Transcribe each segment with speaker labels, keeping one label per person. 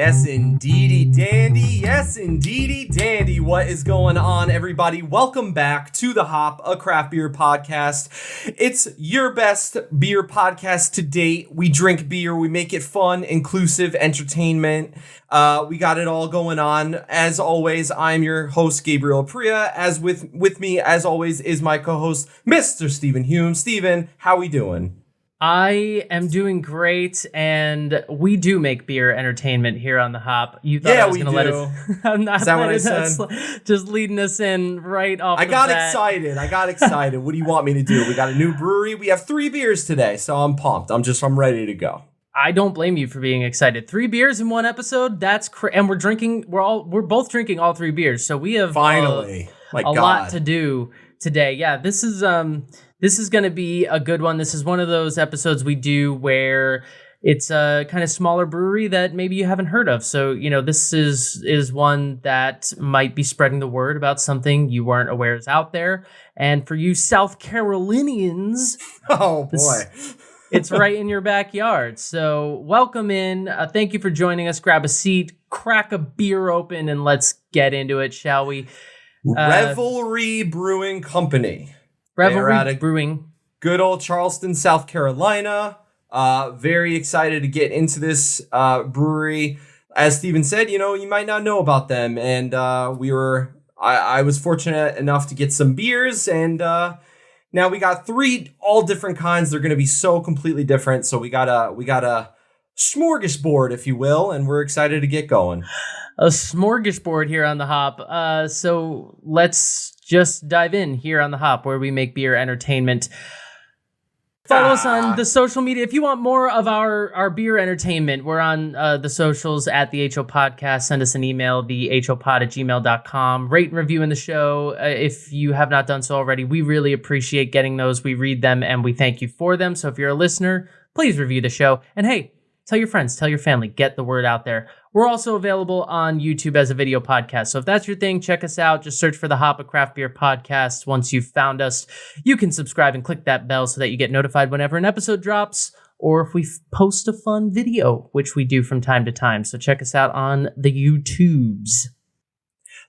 Speaker 1: Yes, indeedy dandy. Yes, indeedy dandy. What is going on, everybody? Welcome back to The Hop, a craft beer podcast. It's your best beer podcast to date. We drink beer. We make it fun, inclusive, entertainment. We got it all going on. As always, I'm your host, Gabriel Priya. As with me, as always, is my co-host, Mr. Stephen Hume. Stephen, how we doing?
Speaker 2: I am doing great, and we do make beer entertainment here on The Hop. You thought I was going to let it... I'm not. Is that what I said? Just leading us in right off the bat.
Speaker 1: I got excited. What do you want me to do? We got a new brewery. We have 3 beers today, so I'm pumped. I'm ready to go.
Speaker 2: I don't blame you for being excited. 3 beers in one episode. That's and we're both drinking all 3 beers. So we have
Speaker 1: finally
Speaker 2: a lot to do today. Yeah, this is going to be a good one. This is one of those episodes we do where it's a kind of smaller brewery that maybe you haven't heard of. So, this is one that might be spreading the word about something you weren't aware is out there. And for you South Carolinians,
Speaker 1: oh boy,
Speaker 2: it's right in your backyard. So welcome in. Thank you for joining us. Grab a seat, crack a beer open, and let's get into it, shall we?
Speaker 1: Revelry Brewing Company.
Speaker 2: Revelry Brewing.
Speaker 1: Good old Charleston, South Carolina. Very excited to get into this brewery. As Steven said, you might not know about them. And I was fortunate enough to get some beers. And now we got 3 all different kinds. They're going to be so completely different. So we got a smorgasbord, if you will. And we're excited to get going.
Speaker 2: A smorgasbord here on The Hop. So let's just dive in here on The Hop, where we make beer entertainment. Follow us on the social media. If you want more of our beer entertainment, we're on the socials at the HO Podcast. Send us an email, thehopod@gmail.com. Rate and review in the show. If you have not done so already, we really appreciate getting those. We read them and we thank you for them. So if you're a listener, please review the show. And hey, tell your friends, tell your family, get the word out there. We're also available on YouTube as a video podcast. So if that's your thing, check us out. Just search for The Hop, a craft beer podcast. Once you've found us, you can subscribe and click that bell so that you get notified whenever an episode drops, or if we post a fun video, which we do from time to time. So check us out on the YouTubes.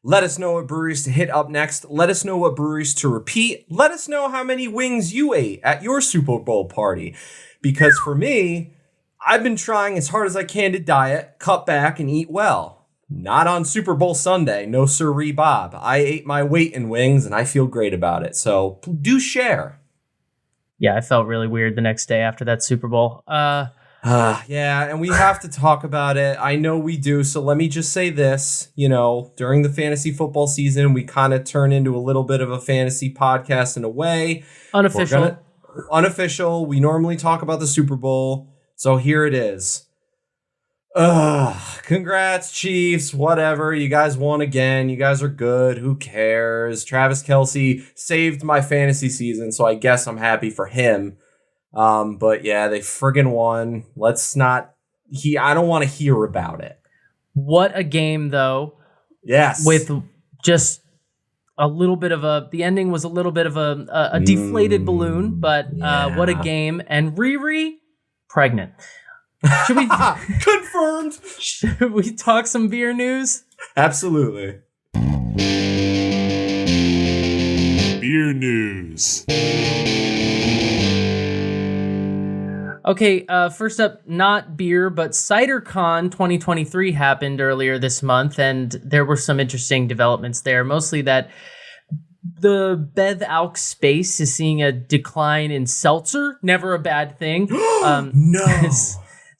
Speaker 1: Let us know what breweries to hit up next. Let us know what breweries to repeat. Let us know how many wings you ate at your Super Bowl party. Because for me, I've been trying as hard as I can to diet, cut back, and eat well. Not on Super Bowl Sunday, no sirree, Bob. I ate my weight in wings, and I feel great about it. So do share.
Speaker 2: Yeah, I felt really weird the next day after that Super Bowl.
Speaker 1: Yeah, and we have to talk about it. I know we do. So let me just say this. During the fantasy football season, we kind of turn into a little bit of a fantasy podcast in a way. Unofficial. We normally talk about the Super Bowl. So here it is. Congrats, Chiefs. Whatever. You guys won again. You guys are good. Who cares? Travis Kelce saved my fantasy season, so I guess I'm happy for him. But yeah, they friggin' won. I don't want to hear about it.
Speaker 2: What a game, though.
Speaker 1: Yes.
Speaker 2: With just a little bit of the ending was a little bit of a deflated balloon, but what a game. And Riri, pregnant. Should we
Speaker 1: confirmed?
Speaker 2: Should we talk some beer news?
Speaker 1: Absolutely.
Speaker 3: Beer news.
Speaker 2: Okay, first up, not beer, but CiderCon 2023 happened earlier this month, and there were some interesting developments there. Mostly that the Bev Alk space is seeing a decline in seltzer. Never a bad thing.
Speaker 1: No.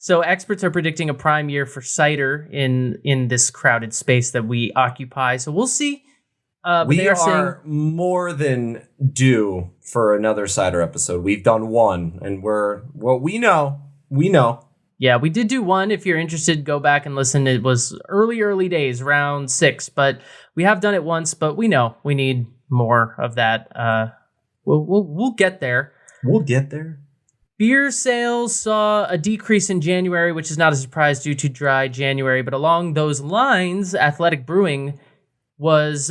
Speaker 2: So experts are predicting a prime year for cider in this crowded space that we occupy. So we'll see.
Speaker 1: We are more than due for another cider episode. We've done one, and we know.
Speaker 2: Yeah, we did do one. If you're interested, go back and listen. It was early days, round 6, but we have done it once. But we know we need more of that. We'll get there.
Speaker 1: We'll get there.
Speaker 2: Beer sales saw a decrease in January, which is not a surprise due to dry January. But along those lines, Athletic Brewing was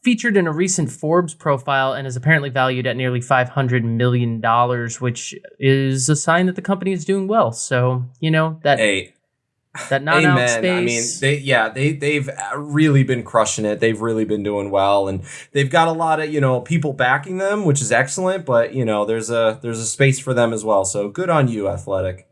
Speaker 2: featured in a recent Forbes profile and is apparently valued at nearly $500 million, which is a sign that the company is doing well. So, that...
Speaker 1: Hey,
Speaker 2: That not out space.
Speaker 1: I mean, they've really been crushing it. They've really been doing well, and they've got a lot of people backing them, which is excellent. But there's a space for them as well. So good on you, Athletic.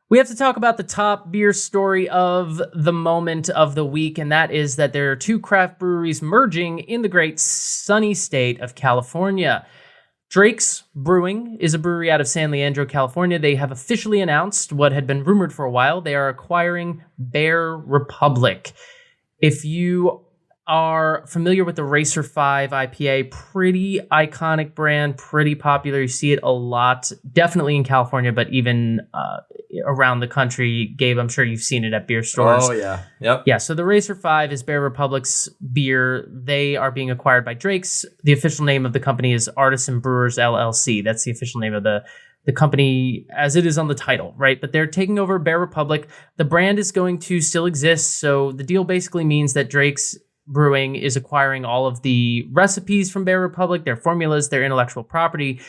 Speaker 2: We have to talk about the top beer story of the moment of the week, and that is that there are two craft breweries merging in the great sunny state of California. Drake's Brewing is a brewery out of San Leandro, California. They have officially announced what had been rumored for a while. They are acquiring Bear Republic. If you are familiar with the Racer 5 IPA, pretty iconic brand, pretty popular. You see it a lot, definitely in California, but even around the country. Gabe, I'm sure you've seen it at beer stores.
Speaker 1: Oh, yeah. Yep.
Speaker 2: Yeah, so the Racer 5 is Bear Republic's beer. They are being acquired by Drake's. The official name of the company is Artisan Brewers LLC. That's the official name of the company as it is on the title, right? But they're taking over Bear Republic. The brand is going to still exist, so the deal basically means that Drake's Brewing is acquiring all of the recipes from Bear Republic, their formulas, their intellectual property,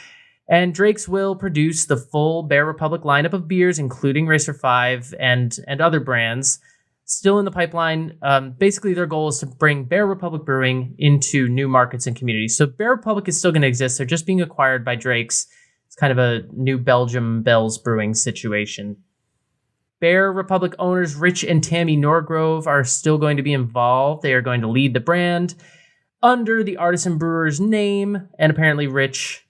Speaker 2: and Drake's will produce the full Bear Republic lineup of beers, including Racer 5 and other brands, still in the pipeline. Basically, their goal is to bring Bear Republic Brewing into new markets and communities. So Bear Republic is still going to exist. They're just being acquired by Drake's. It's kind of a New Belgium Bell's Brewing situation. Bear Republic owners Rich and Tammy Norgrove are still going to be involved. They are going to lead the brand under the Artisan Brewers name. And apparently Rich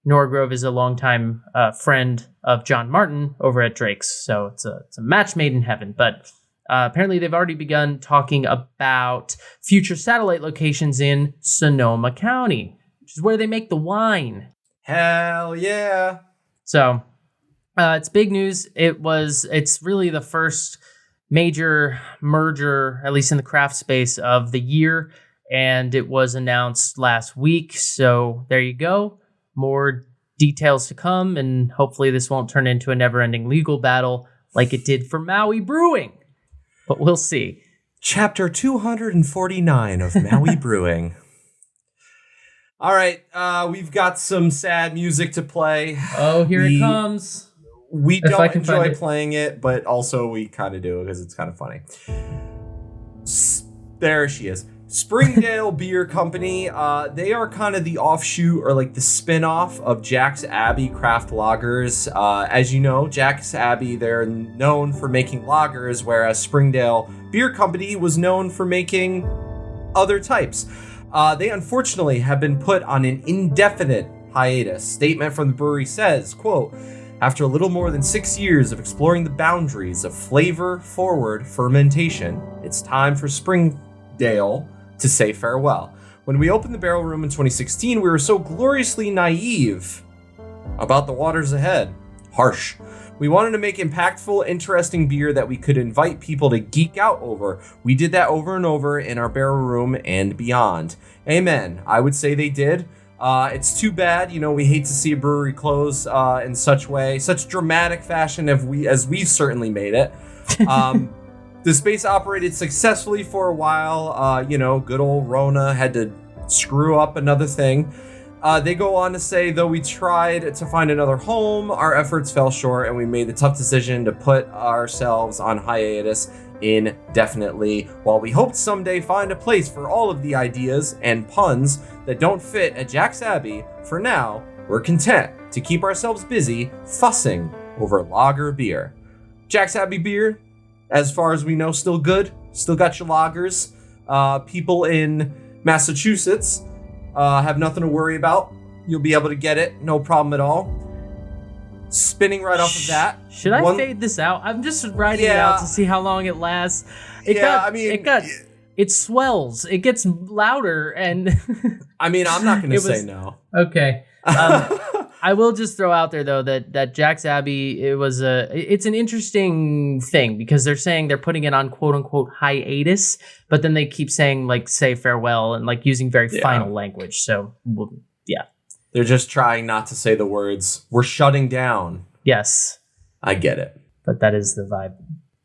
Speaker 2: Norgrove is a longtime friend of John Martin over at Drake's. So it's a match made in heaven. But apparently they've already begun talking about future satellite locations in Sonoma County, which is where they make the wine.
Speaker 1: Hell yeah.
Speaker 2: So it's big news. It's really the first major merger, at least in the craft space, of the year. And it was announced last week. So there you go. More details to come. And hopefully this won't turn into a never-ending legal battle like it did for Maui Brewing. But we'll see.
Speaker 1: Chapter 249 of Maui Brewing. All right. We've got some sad music to play.
Speaker 2: Oh, here it comes.
Speaker 1: We don't enjoy playing it, but also we kind of do because it's kind of funny. There she is. Springdale Beer Company. They are kind of the offshoot or like the spin-off of Jack's Abbey craft lagers. As you know, Jack's Abbey, they're known for making lagers, whereas Springdale Beer Company was known for making other types. They unfortunately have been put on an indefinite hiatus. Statement from the brewery says, quote, "After a little more than 6 years of exploring the boundaries of flavor-forward fermentation, it's time for Springdale to say farewell. When we opened the barrel room in 2016, we were so gloriously naive about the waters ahead. Harsh. We wanted to make impactful, interesting beer that we could invite people to geek out over. We did that over and over in our barrel room and beyond." Amen. I would say they did. It's too bad, we hate to see a brewery close in such dramatic fashion as we've certainly made it. The space operated successfully for a while. Good old Rona had to screw up another thing. They go on to say, though we tried to find another home, our efforts fell short and we made the tough decision to put ourselves on hiatus indefinitely, while we hoped someday find a place for all of the ideas and puns that don't fit at Jack's Abbey. For now, we're content to keep ourselves busy fussing over lager beer. Jack's Abbey beer, as far as we know, still good. Still got your lagers. People in Massachusetts have nothing to worry about. You'll be able to get it, no problem at all. Spinning right off of that.
Speaker 2: Should I fade this out? I'm just writing it out to see how long it lasts. It swells. It gets louder, and
Speaker 1: I'm not going to say no.
Speaker 2: Okay. I will just throw out there though that Jack's Abbey, it's an interesting thing because they're saying they're putting it on quote unquote hiatus, but then they keep saying like say farewell and like using very final language. So yeah.
Speaker 1: They're just trying not to say the words, "We're shutting down."
Speaker 2: Yes.
Speaker 1: I get it.
Speaker 2: But that is the vibe.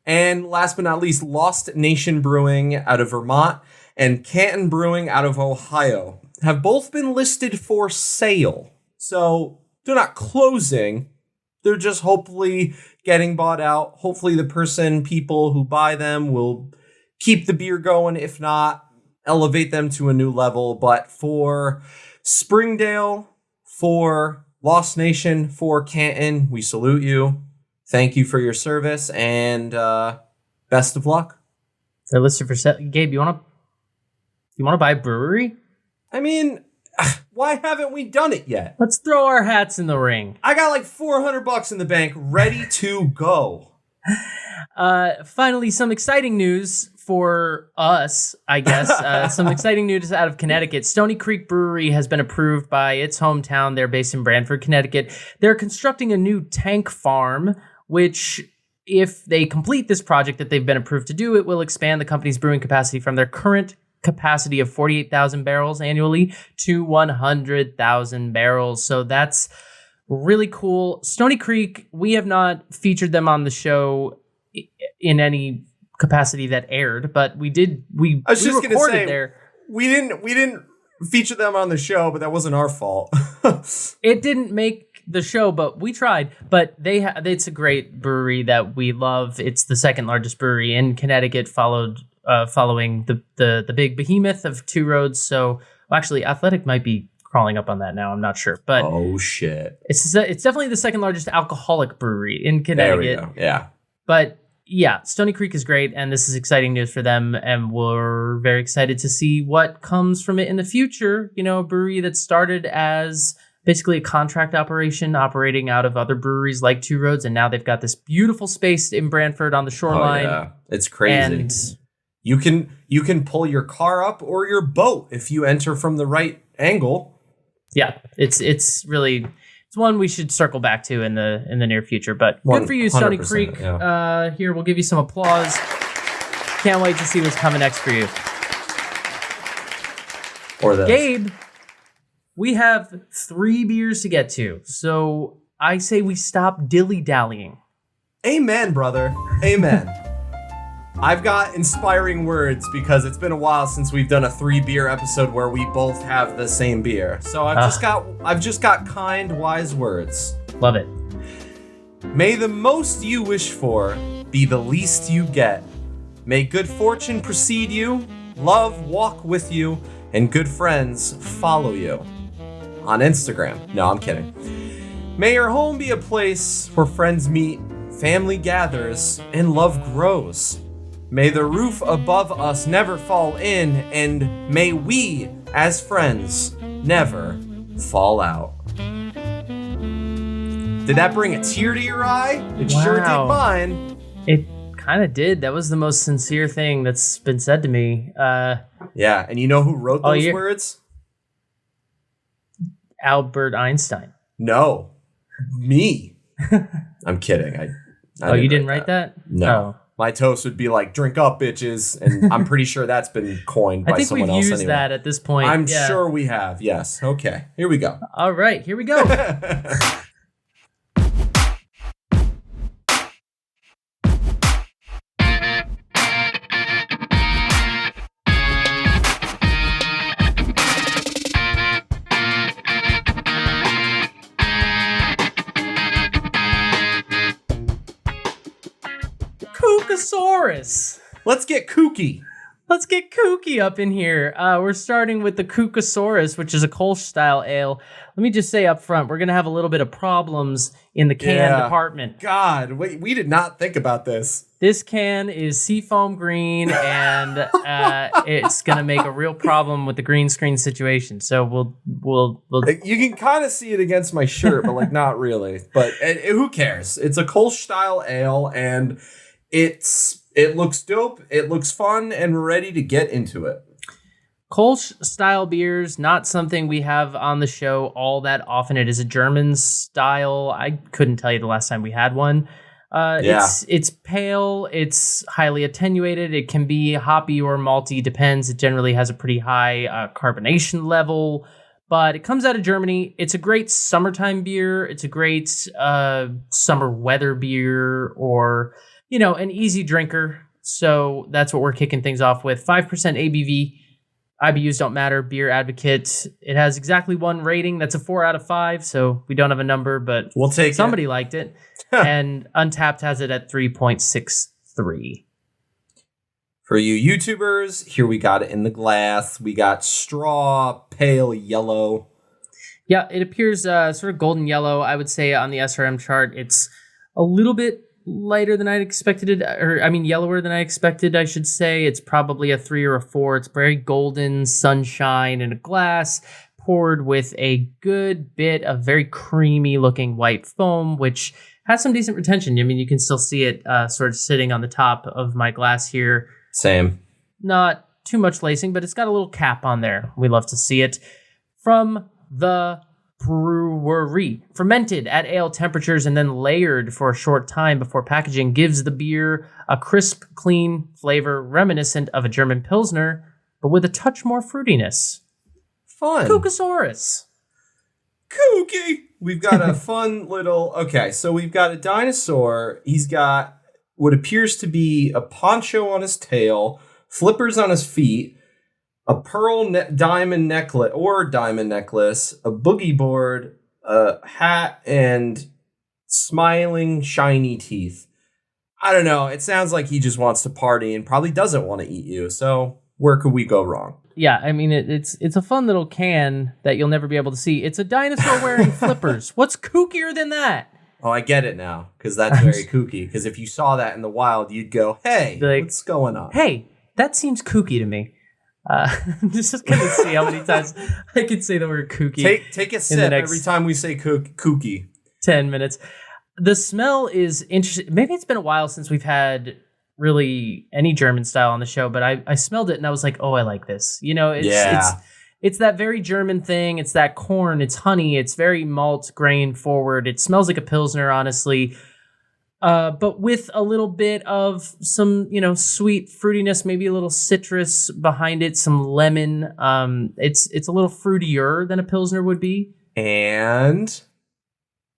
Speaker 1: And last but not least, Lost Nation Brewing out of Vermont and Canton Brewing out of Ohio have both been listed for sale. So they're not closing, They're just hopefully getting bought out. Hopefully people who buy them will keep the beer going. If not, elevate them to a new level. But for Springdale, for Lost Nation, for Canton, we salute you. Thank you for your service, and best of luck.
Speaker 2: They're listed for Gabe, you want to buy Brewery?
Speaker 1: I mean, why haven't we done it yet?
Speaker 2: Let's throw our hats in the ring.
Speaker 1: I got like $400 in the bank ready to go.
Speaker 2: Finally, some exciting news for us, I guess. Some exciting news out of Connecticut. Stony Creek Brewery has been approved by its hometown. They're based in Branford, Connecticut. They're constructing a new tank farm, which, if they complete this project that they've been approved to do, it will expand the company's brewing capacity from their current capacity of 48,000 barrels annually to 100,000 barrels. So that's really cool. Stony Creek, we have not featured them on the show in any capacity that aired, but we did. We recorded there.
Speaker 1: We didn't feature them on the show, but that wasn't our fault.
Speaker 2: It didn't make the show, but we tried. But it's a great brewery that we love. It's the second largest brewery in Connecticut, following the big behemoth of Two Roads. So actually, Athletic might be crawling up on that now. I'm not sure, but
Speaker 1: oh shit,
Speaker 2: it's definitely the second largest alcoholic brewery in Connecticut.
Speaker 1: There we go. Yeah,
Speaker 2: but yeah, Stony Creek is great, and this is exciting news for them, and we're very excited to see what comes from it in the future. You know, a brewery that started as basically a contract operation operating out of other breweries like Two Roads, and now they've got this beautiful space in Brantford on the shoreline.
Speaker 1: Oh, yeah. It's crazy. And you can pull your car up or your boat if you enter from the right angle.
Speaker 2: Yeah, it's really, it's one we should circle back to in the near future. But good for you, Stony Creek. Yeah. Here, we'll give you some applause. Can't wait to see what's coming next for you.
Speaker 1: Or this.
Speaker 2: Gabe, we have 3 beers to get to, so I say we stop dilly-dallying.
Speaker 1: Amen, brother. Amen. I've got inspiring words because it's been a while since we've done a 3-beer episode where we both have the same beer. So I've just got kind, wise words.
Speaker 2: Love it.
Speaker 1: May the most you wish for be the least you get. May good fortune precede you, love walk with you, and good friends follow you. On Instagram. No, I'm kidding. May your home be a place where friends meet, family gathers, and love grows. May the roof above us never fall in, and may we, as friends, never fall out. Did that bring a tear to your eye? It sure did mine.
Speaker 2: It kind of did. That was the most sincere thing that's been said to me.
Speaker 1: Yeah, and you know who wrote those words?
Speaker 2: Albert Einstein.
Speaker 1: No, me. I'm kidding. I
Speaker 2: you didn't write that?
Speaker 1: No.
Speaker 2: Oh.
Speaker 1: My toast would be like, drink up, bitches. And I'm pretty sure that's been coined by someone else.
Speaker 2: I think we've used that at this point.
Speaker 1: I'm sure we have. Yes. Okay. Here we go.
Speaker 2: All right. Here we go. Kookasaurus.
Speaker 1: Let's get kooky.
Speaker 2: Let's get kooky up in here. We're starting with the Kookasaurus, which is a Kolsch style ale. Let me just say up front, we're going to have a little bit of problems in the can department.
Speaker 1: God, we did not think about this.
Speaker 2: This can is seafoam green, and it's going to make a real problem with the green screen situation. So we'll
Speaker 1: You can kind of see it against my shirt, but like not really. But who cares? It's a Kolsch style ale, and it looks dope, it looks fun, and we're ready to get into it.
Speaker 2: Kolsch style beers, not something we have on the show all that often. It is a German style. I couldn't tell you the last time we had one. It's pale, it's highly attenuated, it can be hoppy or malty, depends. It generally has a pretty high carbonation level, but it comes out of Germany. It's a great summertime beer. It's a great summer weather beer, or an easy drinker. So that's what we're kicking things off with. 5% ABV. IBUs don't matter. Beer Advocate, it has exactly 1 rating. That's a 4 out of 5, so we don't have a number, but
Speaker 1: we'll take
Speaker 2: somebody liked it. And Untapped has it at 3.63.
Speaker 1: For you YouTubers, here we got it in the glass. We got straw, pale yellow.
Speaker 2: Yeah, it appears sort of golden yellow. I would say on the SRM chart, it's a little bit lighter than I expected it, yellower than I expected, I should say. It's probably a 3 or a 4. It's very golden sunshine in a glass, poured with a good bit of very creamy looking white foam, which has some decent retention. I mean, you can still see it sort of sitting on the top of my glass here.
Speaker 1: Same.
Speaker 2: Not too much lacing, but it's got a little cap on there. We love to see it. From the Brewery, fermented at ale temperatures and then layered for a short time before packaging, gives the beer a crisp, clean flavor reminiscent of a German Pilsner, but with a touch more fruitiness.
Speaker 1: Fun.
Speaker 2: Kookasaurus.
Speaker 1: Kooky. We've got a fun little... Okay, so we've got a dinosaur. He's got what appears to be a poncho on his tail, flippers on his feet, a pearl diamond necklace, a boogie board, a hat, and smiling, shiny teeth. I don't know. It sounds like he just wants to party and probably doesn't want to eat you. So where could we go wrong?
Speaker 2: Yeah, I mean, it's a fun little can that you'll never be able to see. It's a dinosaur wearing flippers. What's kookier than that?
Speaker 1: Oh, I get it now, because that's very kooky. Because if you saw that in the wild, you'd go, hey, like, what's going on?
Speaker 2: Hey, that seems kooky to me. I'm just going to see how many times I can say the word kooky.
Speaker 1: Take a sip every time we say kooky.
Speaker 2: 10 minutes. The smell is interesting. Maybe it's been a while since we've had really any German style on the show, but I smelled it and I was like, oh, I like this. You know, it's that very German thing. It's that corn. It's honey. It's very malt grain forward. It smells like a Pilsner, honestly. But with a little bit of some, sweet fruitiness, maybe a little citrus behind it, some lemon. It's a little fruitier than a Pilsner would be.
Speaker 1: And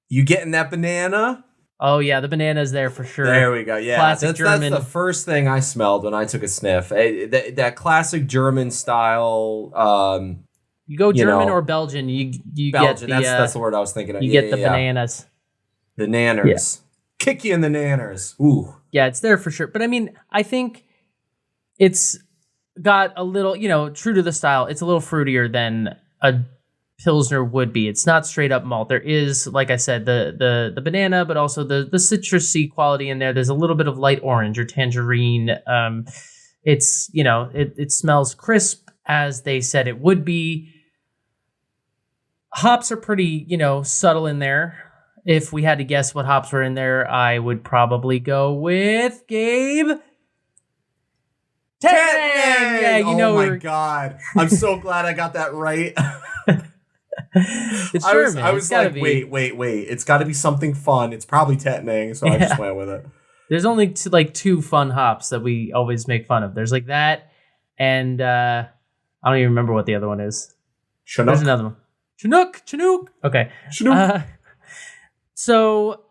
Speaker 1: you getting that banana?
Speaker 2: Oh, yeah, the banana's there for sure.
Speaker 1: There we go. Yeah,
Speaker 2: classic German.
Speaker 1: That's the first thing I smelled when I took a sniff. That classic German style.
Speaker 2: You go German or Belgian, you
Speaker 1: Belgian,
Speaker 2: get the...
Speaker 1: that's the word I was thinking of.
Speaker 2: You get the bananas.
Speaker 1: The nanners. Yeah. Kick you in the nanners. Ooh.
Speaker 2: Yeah, it's there for sure. But I mean, I think it's got a little, true to the style, it's a little fruitier than a Pilsner would be. It's not straight up malt. There is, like I said, the banana, but also the citrusy quality in there. There's a little bit of light orange or tangerine. It's, it smells crisp as they said it would be. Hops are pretty, subtle in there. If we had to guess what hops were in there, I would probably go with Gabe.
Speaker 1: Yeah, oh my God. I'm so glad I got that right.
Speaker 2: It's German.
Speaker 1: I was like, wait. It's got to be something fun. It's probably Tettnang, so I just went with it.
Speaker 2: There's only two fun hops that we always make fun of. There's like that, and I don't even remember what the other one is.
Speaker 1: Chinook.
Speaker 2: There's another one. Chinook. Okay.
Speaker 1: Chinook.
Speaker 2: So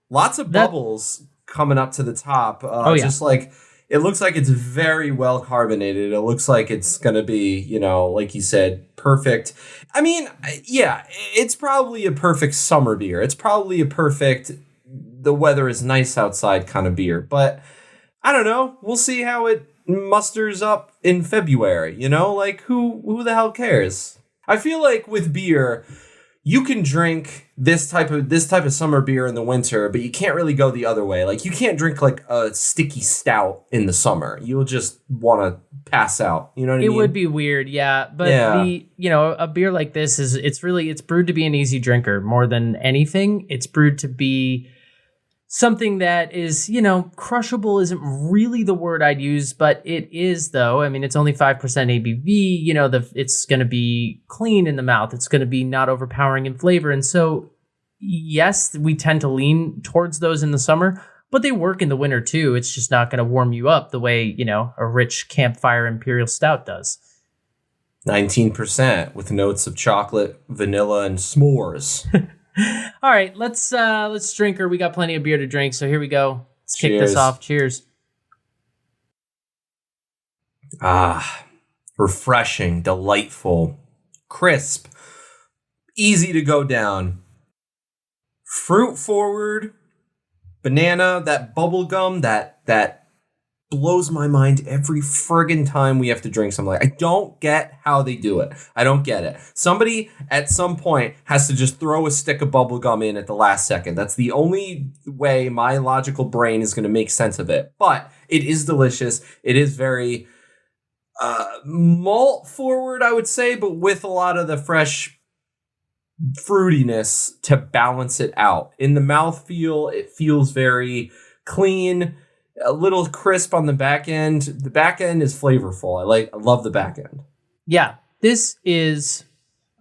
Speaker 1: lots of bubbles coming up to the top. Just like it looks like it's very well carbonated. It looks like it's going to be, like you said, perfect. I mean, yeah, it's probably a perfect summer beer. It's probably a perfect, the weather is nice outside kind of beer. But I don't know. We'll see how it musters up in February. Like who the hell cares? I feel like with beer, you can drink this type of summer beer in the winter, but you can't really go the other way. Like you can't drink like a sticky stout in the summer. You'll just want to pass out. You know what I mean?
Speaker 2: It would be weird, yeah. But a beer like this it's brewed to be an easy drinker more than anything. It's brewed to be something that is, crushable isn't really the word I'd use, but it is though. I mean, it's only 5% ABV, it's going to be clean in the mouth. It's going to be not overpowering in flavor. And so, yes, we tend to lean towards those in the summer, but they work in the winter too. It's just not going to warm you up the way, a rich campfire imperial stout does.
Speaker 1: 19% with notes of chocolate, vanilla, and s'mores.
Speaker 2: All right, let's drink her. We got plenty of beer to drink, so here we go. Let's kick this off. Cheers.
Speaker 1: refreshing, delightful, crisp, easy to go down. Fruit forward, banana, that bubble gum, that blows my mind every friggin' time we have to drink something. I don't get how they do it. I don't get it. Somebody at some point has to just throw a stick of bubble gum in at the last second. That's the only way my logical brain is going to make sense of it. But it is delicious. It is very malt forward, I would say, but with a lot of the fresh fruitiness to balance it out. In the mouthfeel, it feels very clean, a little crisp on the back end. The back end is flavorful. I love the back end.
Speaker 2: Yeah, this is,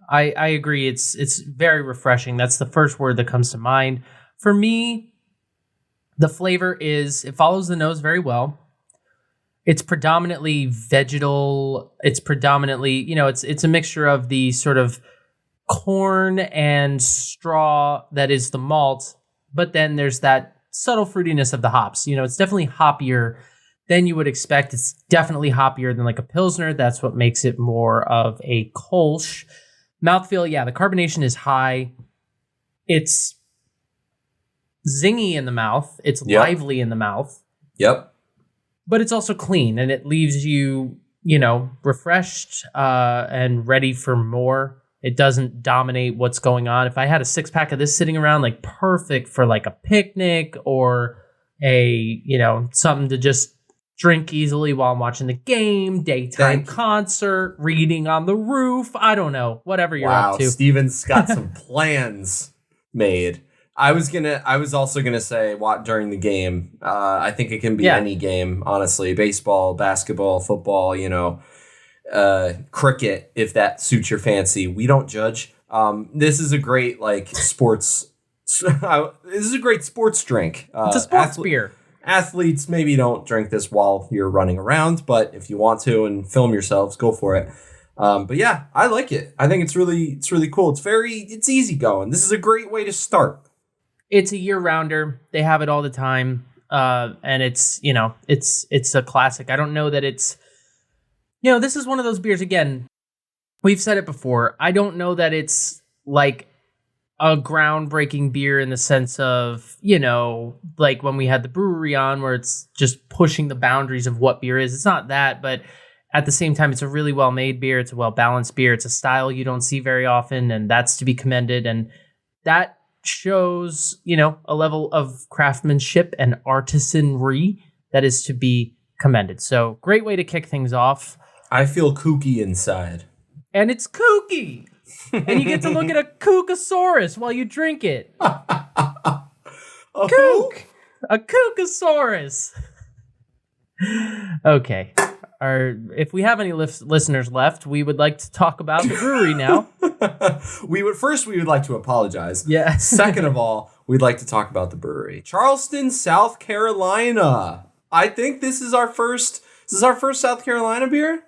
Speaker 2: I agree. It's very refreshing. That's the first word that comes to mind. For me, the flavor it follows the nose very well. It's predominantly vegetal. It's predominantly, it's a mixture of the sort of corn and straw that is the malt, but then there's that subtle fruitiness of the hops. It's definitely hoppier than you would expect. It's definitely hoppier than like a Pilsner. That's what makes it more of a Kolsch. Mouthfeel, yeah, the carbonation is high. It's zingy in the mouth. It's lively in the mouth.
Speaker 1: Yep.
Speaker 2: But it's also clean, and it leaves you, refreshed and ready for more. It doesn't dominate what's going on. If I had a 6-pack of this sitting around, like perfect for like a picnic or a, something to just drink easily while I'm watching the game, daytime concert, reading on the roof. I don't know, whatever you're up to.
Speaker 1: Wow, Steven's got some plans made. I was also gonna say during the game. I think it can be any game, honestly. Baseball, basketball, football, cricket, if that suits your fancy. We don't judge. This is a great sports. This is a great sports drink.
Speaker 2: It's a sports beer.
Speaker 1: Athletes maybe don't drink this while you're running around, but if you want to and film yourselves, go for it. But yeah, I like it. I think it's really cool. It's easy going. This is a great way to start.
Speaker 2: It's a year rounder. They have it all the time. And it's a classic. I don't know that it's, this is one of those beers, again, we've said it before. I don't know that it's like a groundbreaking beer in the sense of, like when we had the brewery on where it's just pushing the boundaries of what beer is. It's not that, but at the same time, it's a really well-made beer. It's a well-balanced beer. It's a style you don't see very often, and that's to be commended. And that shows, a level of craftsmanship and artisanry that is to be commended. So great way to kick things off.
Speaker 1: I feel kooky inside.
Speaker 2: And it's kooky. And you get to look at a Kookasaurus while you drink it. A Kookasaurus. Okay. If we have any listeners left, we would like to talk about the brewery now.
Speaker 1: we would like to apologize.
Speaker 2: Yeah.
Speaker 1: Second of all, we'd like to talk about the brewery. Charleston, South Carolina. I think this is our first South Carolina beer.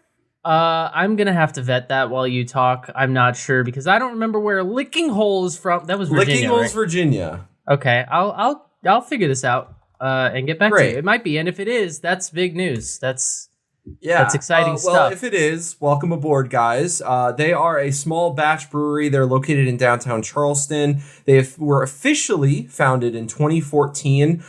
Speaker 2: I'm gonna have to vet that while you talk. I'm not sure because I don't remember where Licking Hole is from. That was Virginia.
Speaker 1: Licking Hole's
Speaker 2: right?
Speaker 1: Virginia.
Speaker 2: Okay, I'll figure this out and get back to you. It might be, and if it is, that's big news. That's exciting stuff.
Speaker 1: Well, if it is, welcome aboard, guys. They are a small batch brewery. They're located in downtown Charleston. They were officially founded in 2014.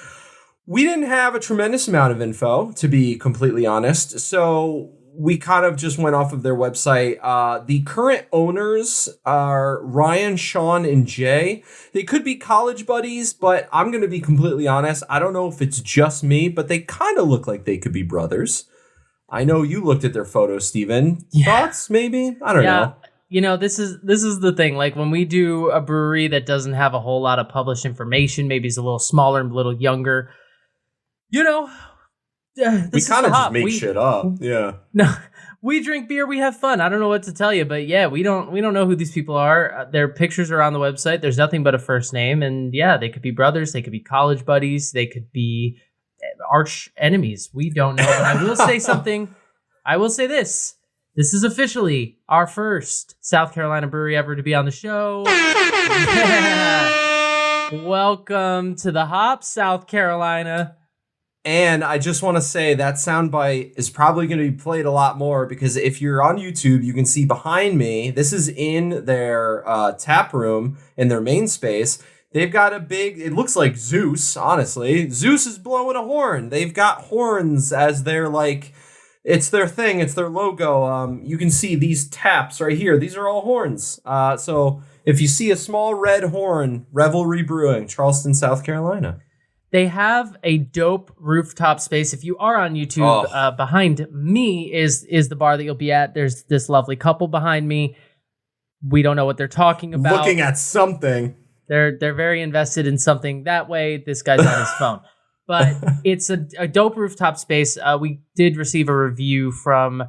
Speaker 1: We didn't have a tremendous amount of info, to be completely honest. So we kind of just went off of their website. The current owners are Ryan, Sean, and Jay. They could be college buddies, but I'm going to be completely honest. I don't know if it's just me, but they kind of look like they could be brothers. I know you looked at their photos, Steven. Thoughts, maybe? I don't know.
Speaker 2: This is the thing. Like when we do a brewery that doesn't have a whole lot of published information, maybe it's a little smaller and a little younger. We
Speaker 1: kind of just make shit up. Yeah.
Speaker 2: No, we drink beer. We have fun. I don't know what to tell you, but yeah, we don't know who these people are. Their pictures are on the website. There's nothing but a first name, and yeah, they could be brothers. They could be college buddies. They could be arch enemies. We don't know. But I will say something. I will say this. This is officially our first South Carolina brewery ever to be on the show. Yeah. Welcome to the Hop, South Carolina.
Speaker 1: And I just want to say that soundbite is probably going to be played a lot more because if you're on YouTube, you can see behind me, this is in their tap room in their main space. They've got a big, it looks like Zeus, honestly. Zeus is blowing a horn. They've got horns as their like, it's their thing. It's their logo. You can see these taps right here. These are all horns. So if you see a small red horn, Revelry Brewing, Charleston, South Carolina.
Speaker 2: They have a dope rooftop space. If you are on YouTube, behind me is the bar that you'll be at. There's this lovely couple behind me. We don't know what they're talking about.
Speaker 1: Looking at something.
Speaker 2: They're very invested in something that way. This guy's on his phone. But it's a dope rooftop space. We did receive a review from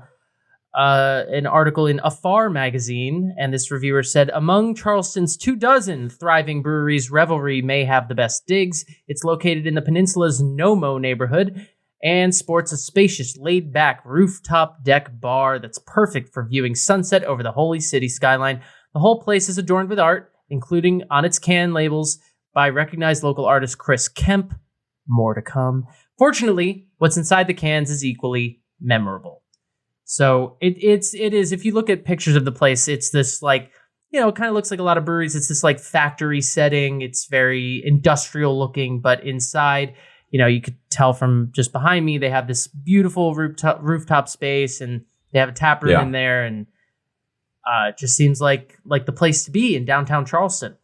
Speaker 2: an article in Afar magazine, and this reviewer said, among Charleston's 24 thriving breweries, Revelry may have the best digs. It's located in the peninsula's Nomo neighborhood and sports a spacious, laid-back rooftop deck bar that's perfect for viewing sunset over the holy city skyline. The whole place is adorned with art, including on its can labels by recognized local artist Chris Kemp. More to come. Fortunately, what's inside the cans is equally memorable. So it is, if you look at pictures of the place, it's this like, you know, it kind of looks like a lot of breweries. It's this like factory setting. It's very industrial looking, but inside, you know, you could tell from just behind me, they have this beautiful rooftop space and they have a tap room in there. And it just seems like the place to be in downtown Charleston.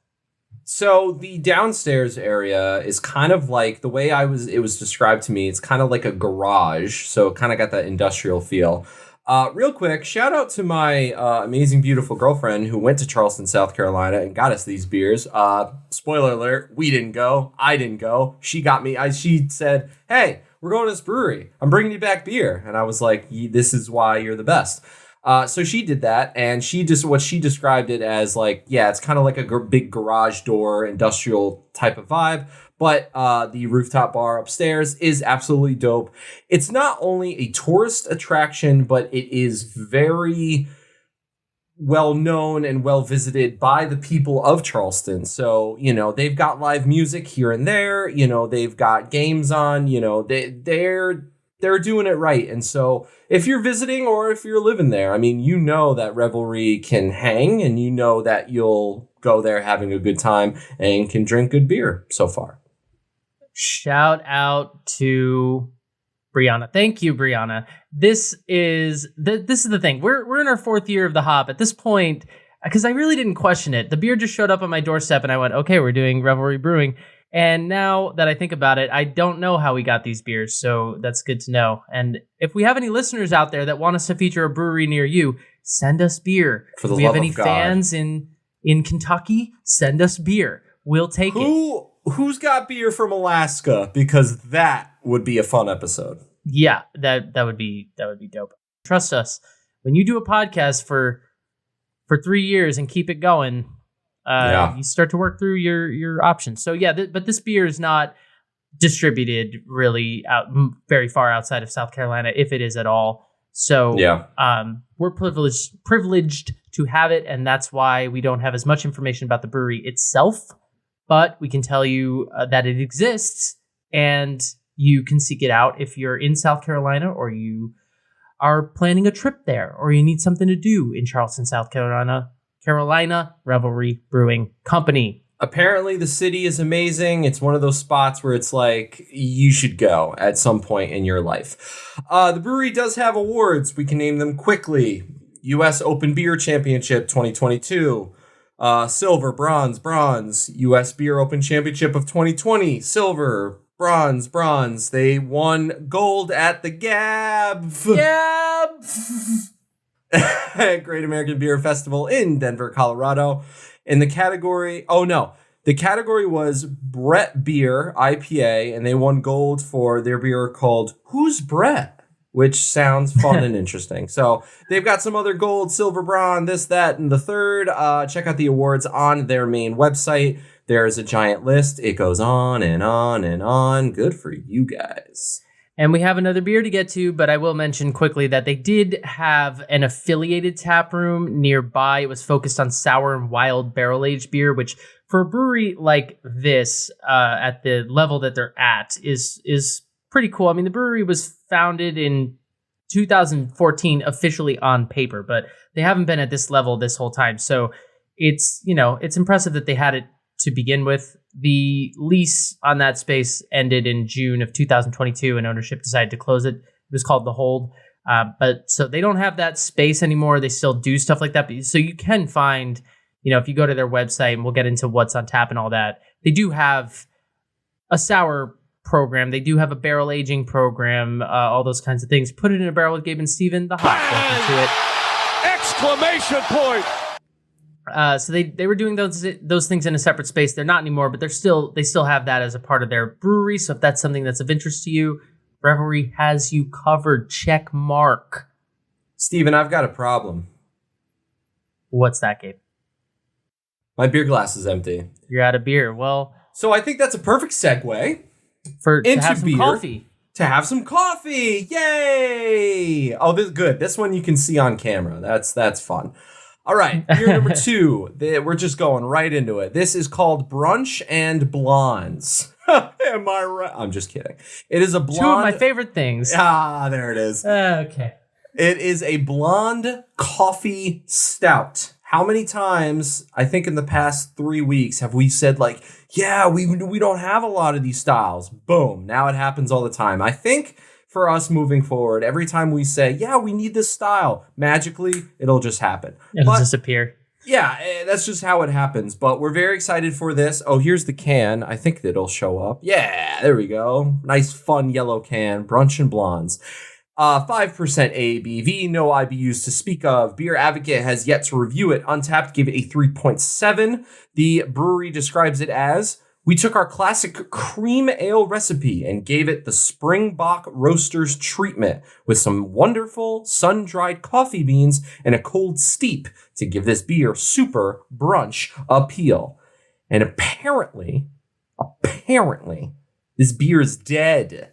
Speaker 1: So the downstairs area is kind of like the way it was described to me. It's kind of like a garage. So it kind of got that industrial feel. Real quick, shout out to my amazing, beautiful girlfriend who went to Charleston, South Carolina and got us these beers. Spoiler alert, we didn't go. I didn't go. She got me. She said, hey, we're going to this brewery. I'm bringing you back beer. And I was like, this is why you're the best. So she did that, and she described it as like, yeah, it's kind of like a big garage door, industrial type of vibe. But the rooftop bar upstairs is absolutely dope. It's not only a tourist attraction, but it is very well known and well visited by the people of Charleston. So, you know, they've got live music here and there. You know, they've got games on. You know, they're doing it right. And so if you're visiting or if you're living there, I mean, you know that Revelry can hang and you know that you'll go there having a good time and can drink good beer so far.
Speaker 2: Shout out to Brianna. Thank you, Brianna. This is the thing. We're in our 4th year of the hop at this point, because I really didn't question it. The beer just showed up on my doorstep and I went, okay, we're doing Revelry Brewing. And now that I think about it, I don't know how we got these beers, so that's good to know. And if we have any listeners out there that want us to feature a brewery near you, send us beer.
Speaker 1: For the
Speaker 2: if we
Speaker 1: love
Speaker 2: have any
Speaker 1: of God.
Speaker 2: fans in Kentucky, send us beer. We'll take it.
Speaker 1: Who's got beer from Alaska? Because that would be a fun episode.
Speaker 2: Yeah, that would be dope. Trust us. When you do a podcast for 3 years and keep it going, you start to work through your options. So yeah, but this beer is not distributed really out very far outside of South Carolina, if it is at all. So we're privileged to have it, and that's why we don't have as much information about the brewery itself. But we can tell you that it exists, and you can seek it out if you're in South Carolina or you are planning a trip there or you need something to do in Charleston, South Carolina. Revelry Brewing Company.
Speaker 1: Apparently the city is amazing. It's one of those spots where it's like you should go at some point in your life. The brewery does have awards. We can name them quickly. U.S. Open Beer Championship 2022. Silver, bronze. U.S. Beer Open Championship of 2020. Silver, bronze. They won gold at the Gab. Great American Beer Festival in Denver, Colorado. In the category, the category was Brett Beer IPA, and they won gold for their beer called Who's Brett? Which sounds fun and interesting. So they've got some other gold, silver, bronze, this, that, and the third. Check out the awards on their main website. There's a giant list. It goes on and on and on. Good for you guys.
Speaker 2: And we have another beer to get to, but I will mention quickly that they did have an affiliated tap room nearby. It was focused on sour and wild barrel-aged beer, which for a brewery like this, at the level that they're at, is pretty cool. I mean, the brewery was founded in 2014 officially on paper, but they haven't been at this level this whole time. So it's, it's impressive that they had it to begin with. The lease on that space ended in June of 2022 and ownership decided to close it. It was called The Hold. But so they don't have that space anymore. They still do stuff like that. But, so you can find, if you go to their website, and we'll get into what's on tap and all that, they do have a sour program. They do have a barrel aging program, all those kinds of things. Put it in a barrel with Gabe and Steven, the hop. Welcome to it.
Speaker 4: Exclamation point.
Speaker 2: So they were doing those things in a separate space. They're not anymore, but they still have that as a part of their brewery. So if that's something that's of interest to you, Revelry has you covered. Check mark.
Speaker 1: Steven, I've got a problem.
Speaker 2: What's that, Gabe?
Speaker 1: My beer glass is empty.
Speaker 2: You're out of beer. Well,
Speaker 1: so I think that's a perfect segue
Speaker 2: to have some coffee.
Speaker 1: To have some coffee. Yay! Oh, this is good. This one you can see on camera. That's fun. All right, beer number 2. We're just going right into it. This is called Brunch and Blondes. Am I right? I'm just kidding. It is a blonde.
Speaker 2: 2 of my favorite things.
Speaker 1: Ah, there it is.
Speaker 2: Okay.
Speaker 1: It is a blonde coffee stout. How many times, I think in the past 3 weeks, have we said like, yeah, we don't have a lot of these styles. Boom. Now it happens all the time. I think for us moving forward, every time we say, yeah, we need this style, magically, it'll just happen.
Speaker 2: It'll disappear.
Speaker 1: Yeah, that's just how it happens. But we're very excited for this. Oh, here's the can. I think it'll show up. Yeah, there we go. Nice, fun yellow can. Brunch and Blondes. 5% ABV, no IBUs to speak of. Beer Advocate has yet to review it. Untapped gave it a 3.7. The brewery describes it as, we took our classic cream ale recipe and gave it the Springbok Roasters treatment with some wonderful sun-dried coffee beans and a cold steep to give this beer super brunch appeal. And apparently, this beer is dead.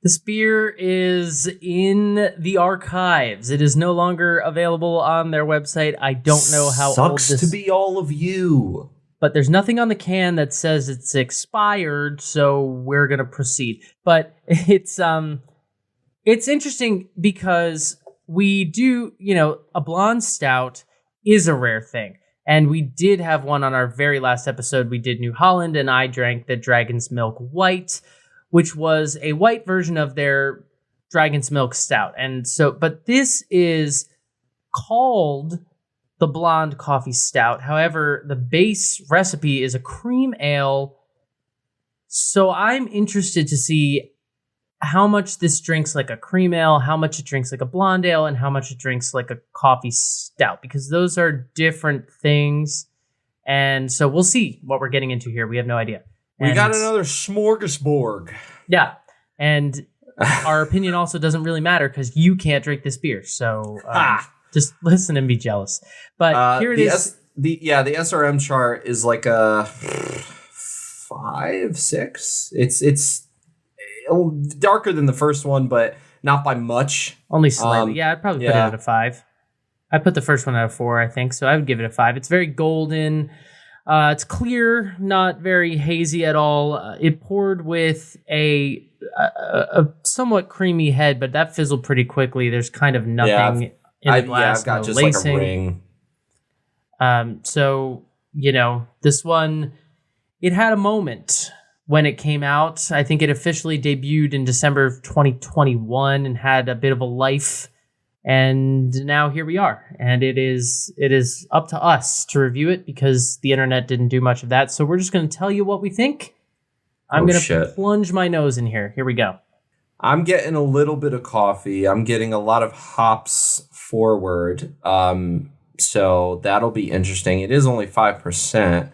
Speaker 2: This beer is in the archives. It is no longer available on their website. I don't know how old this is.
Speaker 1: Sucks to be all of you.
Speaker 2: But there's nothing on the can that says it's expired, so we're gonna proceed. But it's interesting because we do, a blonde stout is a rare thing. And we did have one on our very last episode. We did New Holland, and I drank the Dragon's Milk White, which was a white version of their Dragon's Milk Stout. And so, but this is called the Blonde Coffee Stout. However, the base recipe is a cream ale. So I'm interested to see how much this drinks like a cream ale, how much it drinks like a blonde ale, and how much it drinks like a coffee stout, because those are different things. And so we'll see what we're getting into here. We have no idea.
Speaker 1: We got another smorgasbord.
Speaker 2: Yeah. And our opinion also doesn't really matter because you can't drink this beer. So just listen and be jealous. But here it is.
Speaker 1: The SRM chart is like a 5, 6. It's darker than the first one, but not by much.
Speaker 2: Only slightly. I'd probably put it at a 5. I put the first one at a 4, I think. So I would give it a 5. It's very golden. It's clear, not very hazy at all. It poured with a somewhat creamy head, but that fizzled pretty quickly. There's kind of nothing in the glass.
Speaker 1: I've got just
Speaker 2: lacing.
Speaker 1: like a ring.
Speaker 2: So, this one, it had a moment when it came out. I think it officially debuted in December of 2021 and had a bit of a life. And now here we are, and it is up to us to review it because the internet didn't do much of that. So we're just going to tell you what we think. I'm going to plunge my nose in here. Here we go.
Speaker 1: I'm getting a little bit of coffee. I'm getting a lot of hops forward. So that'll be interesting. It is only 5%.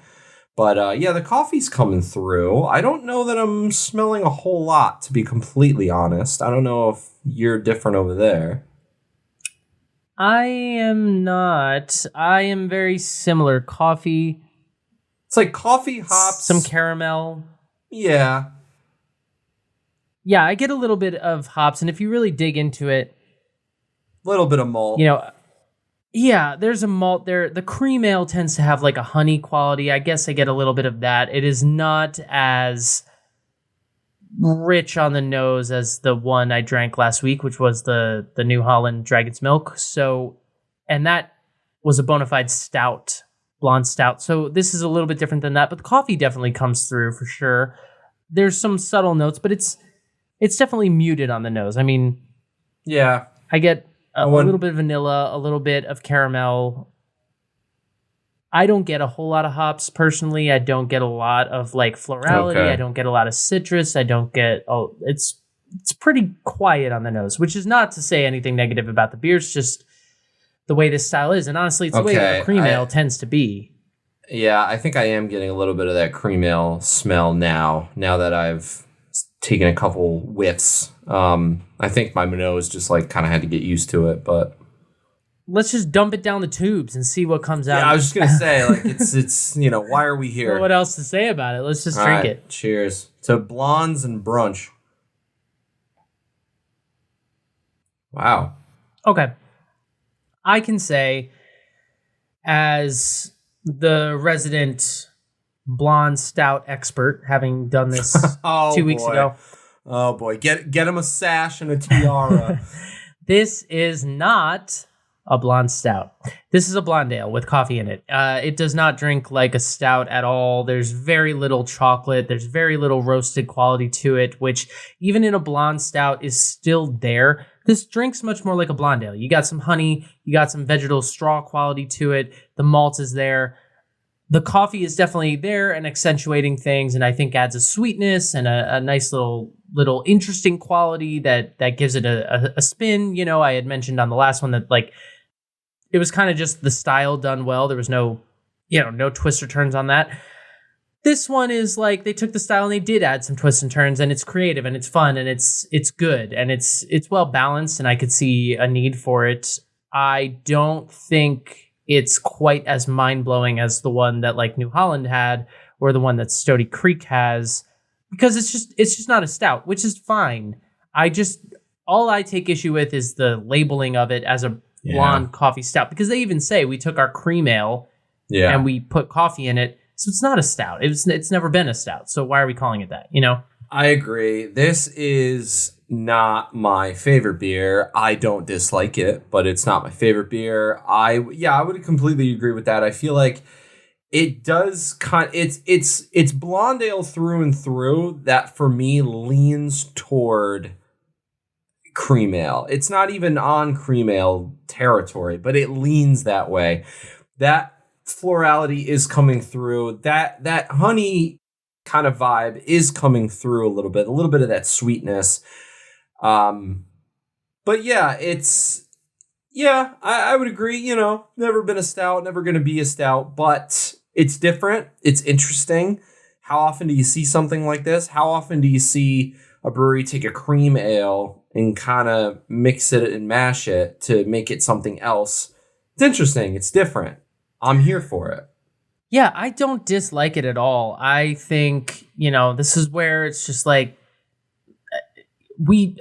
Speaker 1: But the coffee's coming through. I don't know that I'm smelling a whole lot, to be completely honest. I don't know if you're different over there.
Speaker 2: I am not. I am very similar. Coffee.
Speaker 1: It's like coffee, hops.
Speaker 2: Some caramel.
Speaker 1: Yeah.
Speaker 2: Yeah, I get a little bit of hops, and if you really dig into it.
Speaker 1: A little bit of malt.
Speaker 2: Yeah, there's a malt there. The cream ale tends to have like a honey quality. I guess I get a little bit of that. It is not as rich on the nose as the one I drank last week, which was the New Holland Dragon's Milk. So, and that was a bona fide stout, blonde stout. So this is a little bit different than that, but the coffee definitely comes through for sure. There's some subtle notes, but it's definitely muted on the nose. I mean,
Speaker 1: yeah,
Speaker 2: I get a little bit of vanilla, a little bit of caramel. I don't get a whole lot of hops personally. I don't get a lot of like florality.
Speaker 1: Okay.
Speaker 2: I don't get a lot of citrus. I don't get it's pretty quiet on the nose, which is not to say anything negative about the beer. It's just the way this style is. And honestly, it's the way that a cream ale tends to be.
Speaker 1: Yeah, I think I am getting a little bit of that cream ale smell now that I've taken a couple whiffs. I think my nose just like kind of had to get used to it, but
Speaker 2: let's just dump it down the tubes and see what comes out.
Speaker 1: Yeah, I was just gonna say, like, it's why are we here?
Speaker 2: Well, what else to say about it? Let's just drink it.
Speaker 1: Cheers to blondes and brunch. Wow.
Speaker 2: Okay. I can say, as the resident blonde stout expert, having done this 2 weeks ago.
Speaker 1: Oh boy, get him a sash and a tiara.
Speaker 2: This is not a blonde stout. This is a blonde ale with coffee in it. It does not drink like a stout at all. There's very little chocolate. There's very little roasted quality to it, which even in a blonde stout is still there. This drinks much more like a blonde ale. You got some honey, you got some vegetal straw quality to it. The malt is there. The coffee is definitely there and accentuating things, and I think adds a sweetness and a nice little interesting quality that gives it a spin. You know, I had mentioned on the last one that like it was kind of just the style done well. There was no twists or turns on that. This one is like they took the style and they did add some twists and turns, and it's creative and it's fun and it's good and it's well balanced, and I could see a need for it. I don't think it's quite as mind-blowing as the one that like New Holland had or the one that Stody Creek has, because it's just not a stout, which is fine. All I take issue with is the labeling of it as a blonde coffee stout, because they even say we took our cream ale and we put coffee in it. So it's not a stout. It's never been a stout. So why are we calling it that? You know?
Speaker 1: I agree. This is not my favorite beer. I don't dislike it, but it's not my favorite beer. I would completely agree with that. I feel like it does it's blonde ale through and through that for me leans toward cream ale. It's not even on cream ale territory, but it leans that way. That florality is coming through. That honey kind of vibe is coming through a little bit of that sweetness. But yeah, I would agree, never been a stout, never going to be a stout, but it's different. It's interesting. How often do you see something like this? How often do you see a brewery take a cream ale and kind of mix it and mash it to make it something else? It's interesting. It's different. I'm here for it.
Speaker 2: Yeah, I don't dislike it at all. I think, this is where it's just like, we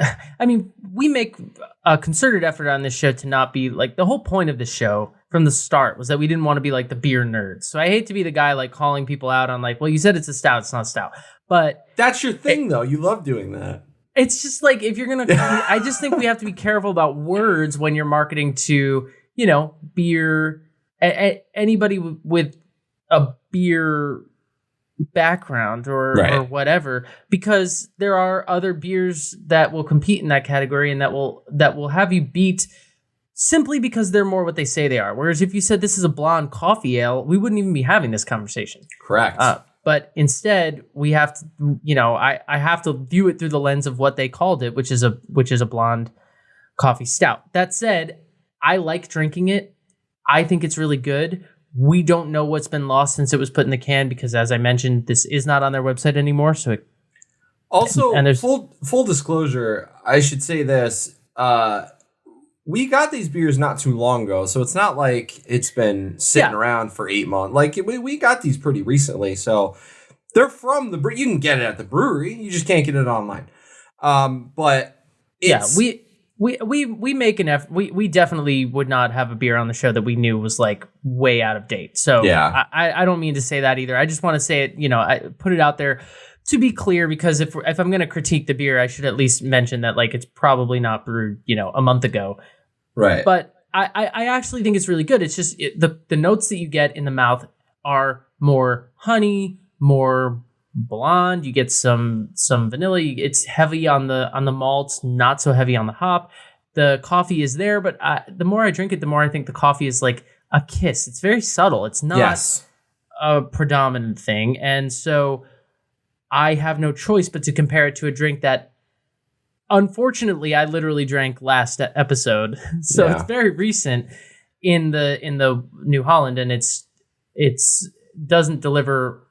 Speaker 2: make a concerted effort on this show to not be like, the whole point of the show from the start was that we didn't want to be like the beer nerds. So I hate to be the guy like calling people out on like, well, you said it's a stout, it's not stout. But
Speaker 1: that's your thing though. You love doing that.
Speaker 2: It's just like, if you're going to, I just think we have to be careful about words when you're marketing to, beer, anybody with a beer background or whatever, because there are other beers that will compete in that category and that will have you beat simply because they're more what they say they are. Whereas if you said this is a blonde coffee ale, we wouldn't even be having this conversation.
Speaker 1: Correct.
Speaker 2: But instead we have to, I have to view it through the lens of what they called it, which is a blonde coffee stout. That said, I like drinking it. I think it's really good. We don't know what's been lost since it was put in the can, because as I mentioned, this is not on their website anymore. So there's
Speaker 1: full disclosure, I should say this. We got these beers not too long ago, so it's not like it's been sitting around for 8 months. Like we got these pretty recently, so they're from the you can get it at the brewery. You just can't get it online. But it's,
Speaker 2: We make an effort. We definitely would not have a beer on the show that we knew was like way out of date. So I don't mean to say that either. I just want to say it, I put it out there to be clear, because if I'm going to critique the beer, I should at least mention that like it's probably not brewed, a month ago.
Speaker 1: Right.
Speaker 2: But I actually think it's really good. It's just the notes that you get in the mouth are more honey, more blonde. You get some vanilla. It's heavy on the malts, not so heavy on the hop. The coffee is there, but the more I drink it, the more I think the coffee is like a kiss. It's very subtle. It's not a predominant thing. And so I have no choice but to compare it to a drink that, unfortunately, I literally drank last episode. So it's very recent in the New Holland, and it's doesn't deliver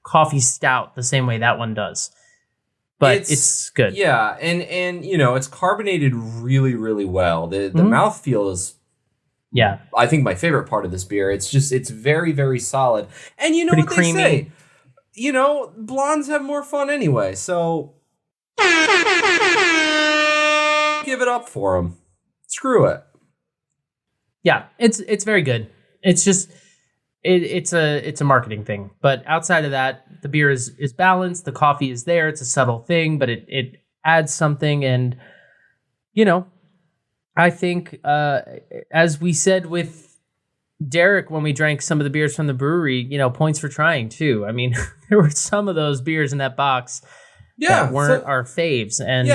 Speaker 2: coffee stout the same way that one does. But it's good.
Speaker 1: Yeah, and it's carbonated really, really well. The mouthfeel is I think my favorite part of this beer. It's very, very solid. And you know what they say? Blondes have more fun anyway, so give it up for them. Screw it.
Speaker 2: Yeah, it's very good. It's just it's a marketing thing. But outside of that, the beer is balanced. The coffee is there. It's a subtle thing, but it adds something. And I think as we said with Derek when we drank some of the beers from the brewery, points for trying too. I mean, there were some of those beers in that box that weren't our faves. And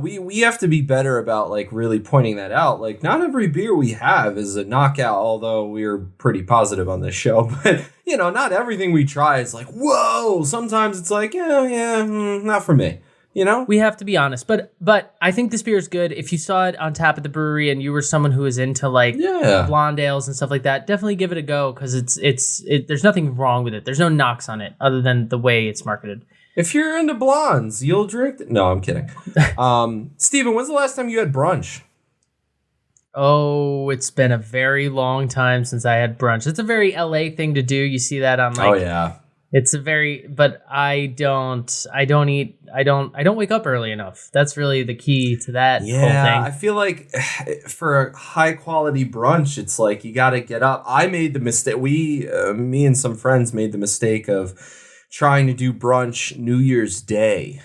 Speaker 1: we have to be better about like really pointing that out. Like not every beer we have is a knockout, although we're pretty positive on this show. But not everything we try is like, whoa. Sometimes it's like, not for me.
Speaker 2: We have to be honest, but I think this beer is good. If you saw it on tap at the brewery and you were someone who is into like blonde ales and stuff like that, definitely give it a go, because there's nothing wrong with it. There's no knocks on it other than the way it's marketed.
Speaker 1: If you're into blondes, you'll drink. No, I'm kidding. Steven, when's the last time you had brunch?
Speaker 2: Oh, it's been a very long time since I had brunch. It's a very LA thing to do. You see that on like.
Speaker 1: Oh yeah.
Speaker 2: It's but I don't wake up early enough. That's really the key to that whole thing.
Speaker 1: I feel like for a high quality brunch, it's like you got to get up. I made the mistake. Me and some friends made the mistake of trying to do brunch New Year's Day.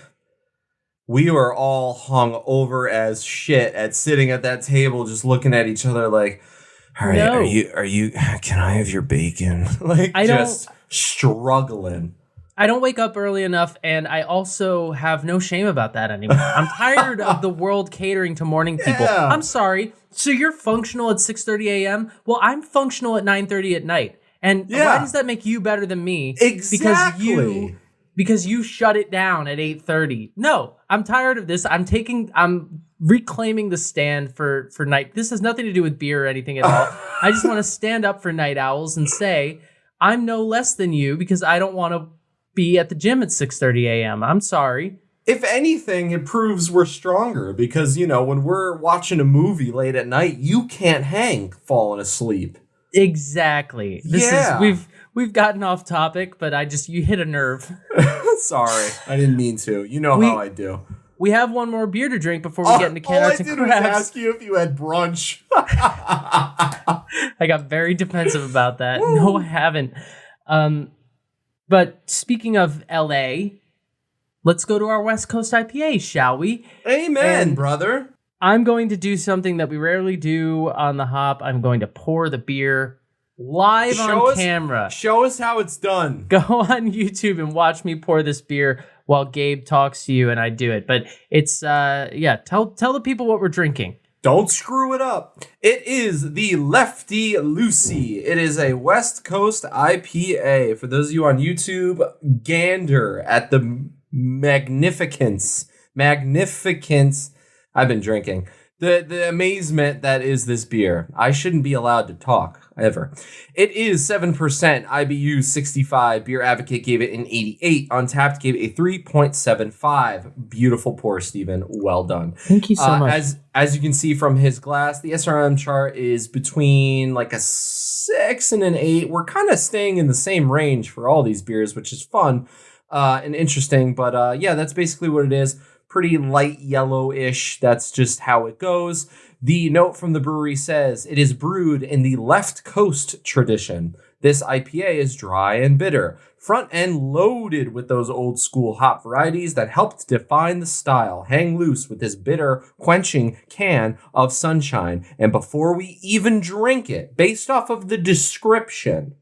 Speaker 1: We were all hung over as shit at sitting at that table, just looking at each other like, all right, are you, can I have your bacon? Like struggling.
Speaker 2: I don't wake up early enough, and I also have no shame about that anymore. I'm tired of the world catering to morning people. Yeah. I'm sorry. So you're functional at 6:30 a.m.? Well, I'm functional at 9:30 at night. And why does that make you better than me?
Speaker 1: Exactly.
Speaker 2: Because you shut it down at 8:30. No, I'm tired of this. I'm reclaiming the stand for night. This has nothing to do with beer or anything at all. I just want to stand up for night owls and say, I'm no less than you because I don't want to be at the gym at 6:30 a.m. I'm sorry.
Speaker 1: If anything, it proves we're stronger because, when we're watching a movie late at night, you can't hang falling asleep.
Speaker 2: Exactly. We've gotten off topic, but you hit a nerve.
Speaker 1: Sorry. I didn't mean to. You know how I do.
Speaker 2: We have one more beer to drink before we get into Carrots and Crabs.
Speaker 1: All I did was ask you if you had brunch.
Speaker 2: I got very defensive about that. Woo. No, I haven't. But speaking of LA, let's go to our West Coast IPA, shall we?
Speaker 1: Amen, brother.
Speaker 2: I'm going to do something that we rarely do on the hop. I'm going to pour the beer live on camera.
Speaker 1: Show us how it's done.
Speaker 2: Go on YouTube and watch me pour this beer while Gabe talks to you and I do it. But it's, tell the people what we're drinking.
Speaker 1: Don't screw it up. It is the Lefty Loosey. It is a West Coast IPA. For those of you on YouTube, gander at the magnificence I've been drinking. The amazement that is this beer. I shouldn't be allowed to talk, ever. It is 7% IBU 65. Beer Advocate gave it an 88. Untapped gave it a 3.75. Beautiful pour, Steven. Well done.
Speaker 2: Thank you so much.
Speaker 1: As you can see from his glass, the SRM chart is between like a 6 and an 8. We're kind of staying in the same range for all these beers, which is fun and interesting. But that's basically what it is. Pretty light yellow-ish. That's just how it goes. The note from the brewery says, it is brewed in the Left Coast tradition. This IPA is dry and bitter, front end loaded with those old school hop varieties that helped define the style. Hang loose with this bitter, quenching can of sunshine. And before we even drink it, based off of the description,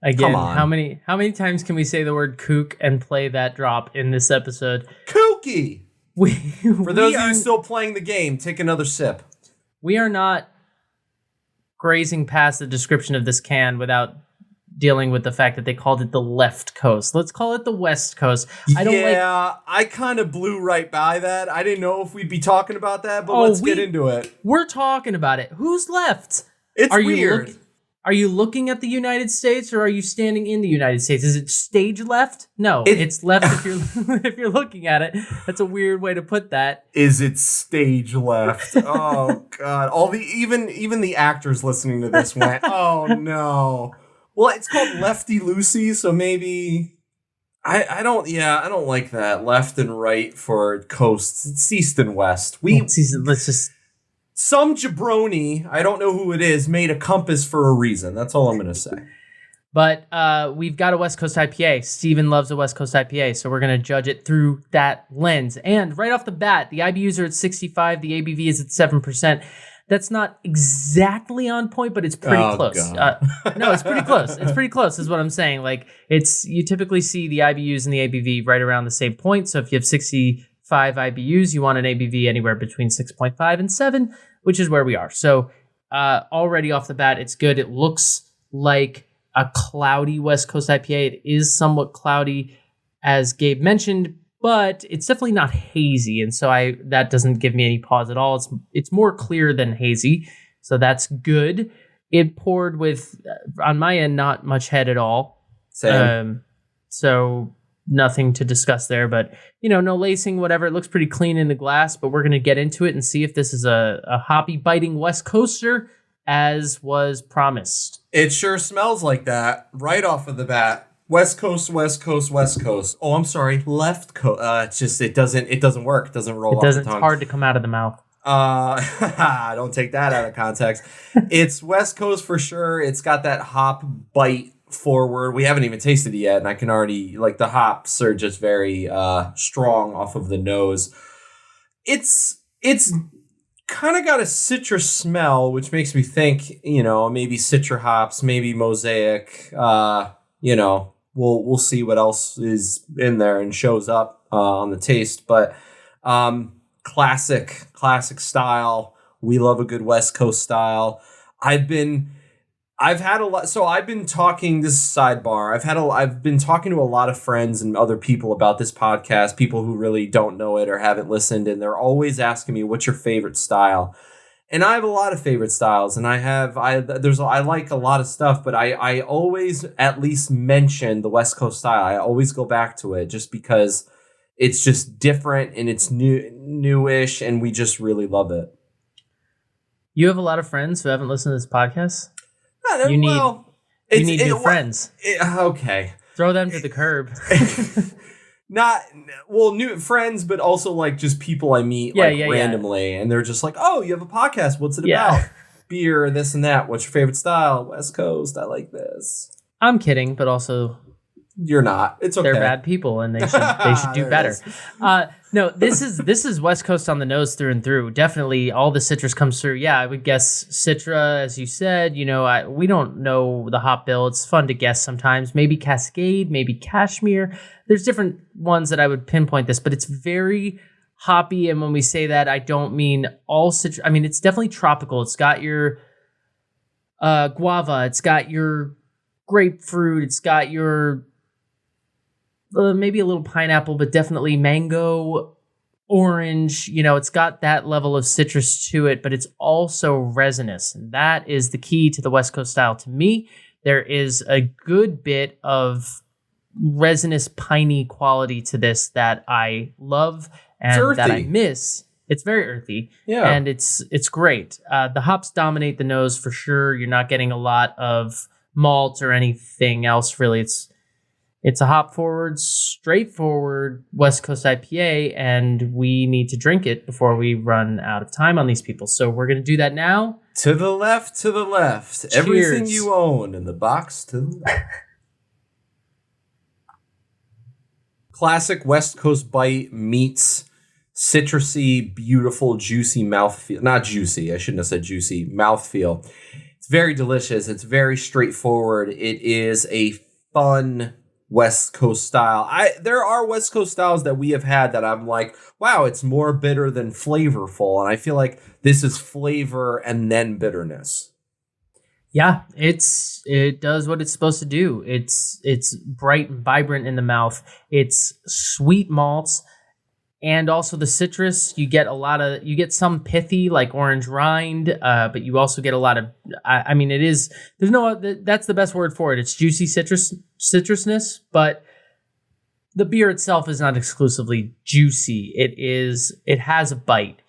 Speaker 2: again, how many times can we say the word kook and play that drop in this episode?
Speaker 1: Kooky! For those of you still playing the game, take another sip.
Speaker 2: We are not grazing past the description of this can without dealing with the fact that they called it the left coast. Let's call it the west coast.
Speaker 1: I kind of blew right by that. I didn't know if we'd be talking about that, but let's get into it.
Speaker 2: We're talking about it. Who's left?
Speaker 1: It's weird.
Speaker 2: Are you looking at the United States or are you standing in the United States? Is it stage left? No, it's left if you're if you're looking at it. That's a weird way to put that.
Speaker 1: Is it stage left? Oh God. Even the actors listening to this went, "Oh no." Well, it's called Lefty Loosey, so maybe I don't like that left and right for coasts. It's east and west. Some jabroni, I don't know who it is, made a compass for a reason. That's all I'm going to say.
Speaker 2: But we've got a West Coast IPA. Steven loves a West Coast IPA, so we're going to judge it through that lens. And right off the bat, the IBUs are at 65, the ABV is at 7%. That's not exactly on point, but it's pretty close. No, it's pretty close. It's pretty close is what I'm saying. Like, you typically see the IBUs and the ABV right around the same point. So if you have 65 IBUs, you want an ABV anywhere between 6.5 and 7, which is where we are. So already off the bat, it's good. It looks like a cloudy West Coast IPA. It is somewhat cloudy, as Gabe mentioned, but it's definitely not hazy. And so that doesn't give me any pause at all. It's more clear than hazy. So that's good. It poured with, on my end, not much head at all.
Speaker 1: Same.
Speaker 2: So nothing to discuss there, but no lacing, whatever. It looks pretty clean in the glass, but we're going to get into it and see if this is a hoppy biting West Coaster as was promised.
Speaker 1: It sure smells like that right off of the bat. West Coast, West Coast, West Coast. Oh, I'm sorry, left coast. It's just it doesn't work. It doesn't roll off the tongue.
Speaker 2: It's hard to come out of the mouth.
Speaker 1: Don't take that out of context. It's West Coast for sure. It's got that hop bite forward. We haven't even tasted it yet, and I can already, like, the hops are just very strong off of the nose. It's kind of got a citrus smell, which makes me think, maybe citra hops, maybe mosaic. We'll see what else is in there and shows up on the taste, but classic style. We love a good West Coast style. I've been talking, this is sidebar. I've been talking to a lot of friends and other people about this podcast, people who really don't know it or haven't listened, and they're always asking me, what's your favorite style? And I have a lot of favorite styles, and I like a lot of stuff, but I always at least mention the West Coast style. I always go back to it just because it's just different and it's newish, and we just really love it.
Speaker 2: You have a lot of friends who haven't listened to this podcast? You need new friends.
Speaker 1: Okay.
Speaker 2: Throw them to the curb.
Speaker 1: New friends, but also like just people I meet randomly, and they're just like, "Oh, you have a podcast? What's it about? Beer, this and that. What's your favorite style? West Coast. I like this."
Speaker 2: I'm kidding, but also
Speaker 1: you're not. It's okay.
Speaker 2: They're bad people, and they should do better. No, this is West Coast on the nose through and through. Definitely, all the citrus comes through. Yeah, I would guess Citra, as you said. We don't know the hop bill. It's fun to guess sometimes. Maybe Cascade, maybe Cashmere. There's different ones that I would pinpoint this, but it's very hoppy. And when we say that, I don't mean all citrus. I mean, it's definitely tropical. It's got your guava. It's got your grapefruit. It's got your maybe a little pineapple, but definitely mango, orange. It's got that level of citrus to it, but it's also resinous. And that is the key to the West Coast style to me. There is a good bit of resinous, piney quality to this that I love and that I miss. It's very earthy, and it's great. The hops dominate the nose for sure. You're not getting a lot of malt or anything else, really. It's a hop-forward, straightforward West Coast IPA, and we need to drink it before we run out of time on these people. So we're going to do that now.
Speaker 1: To the left, to the left.
Speaker 2: Cheers.
Speaker 1: Everything you own in the box to the left. Classic West Coast bite meets citrusy, beautiful, juicy mouthfeel. Not juicy. I shouldn't have said juicy. Mouthfeel. It's very delicious. It's very straightforward. It is a fun West Coast style. There are West Coast styles that we have had that I'm like, wow, it's more bitter than flavorful. And I feel like this is flavor and then bitterness.
Speaker 2: Yeah, it does what it's supposed to do. It's bright and vibrant in the mouth. It's sweet malts and also the citrus. You get some pithy like orange rind, but you also get a lot of that's the best word for it. It's juicy citrusness, but the beer itself is not exclusively juicy. It has a bite.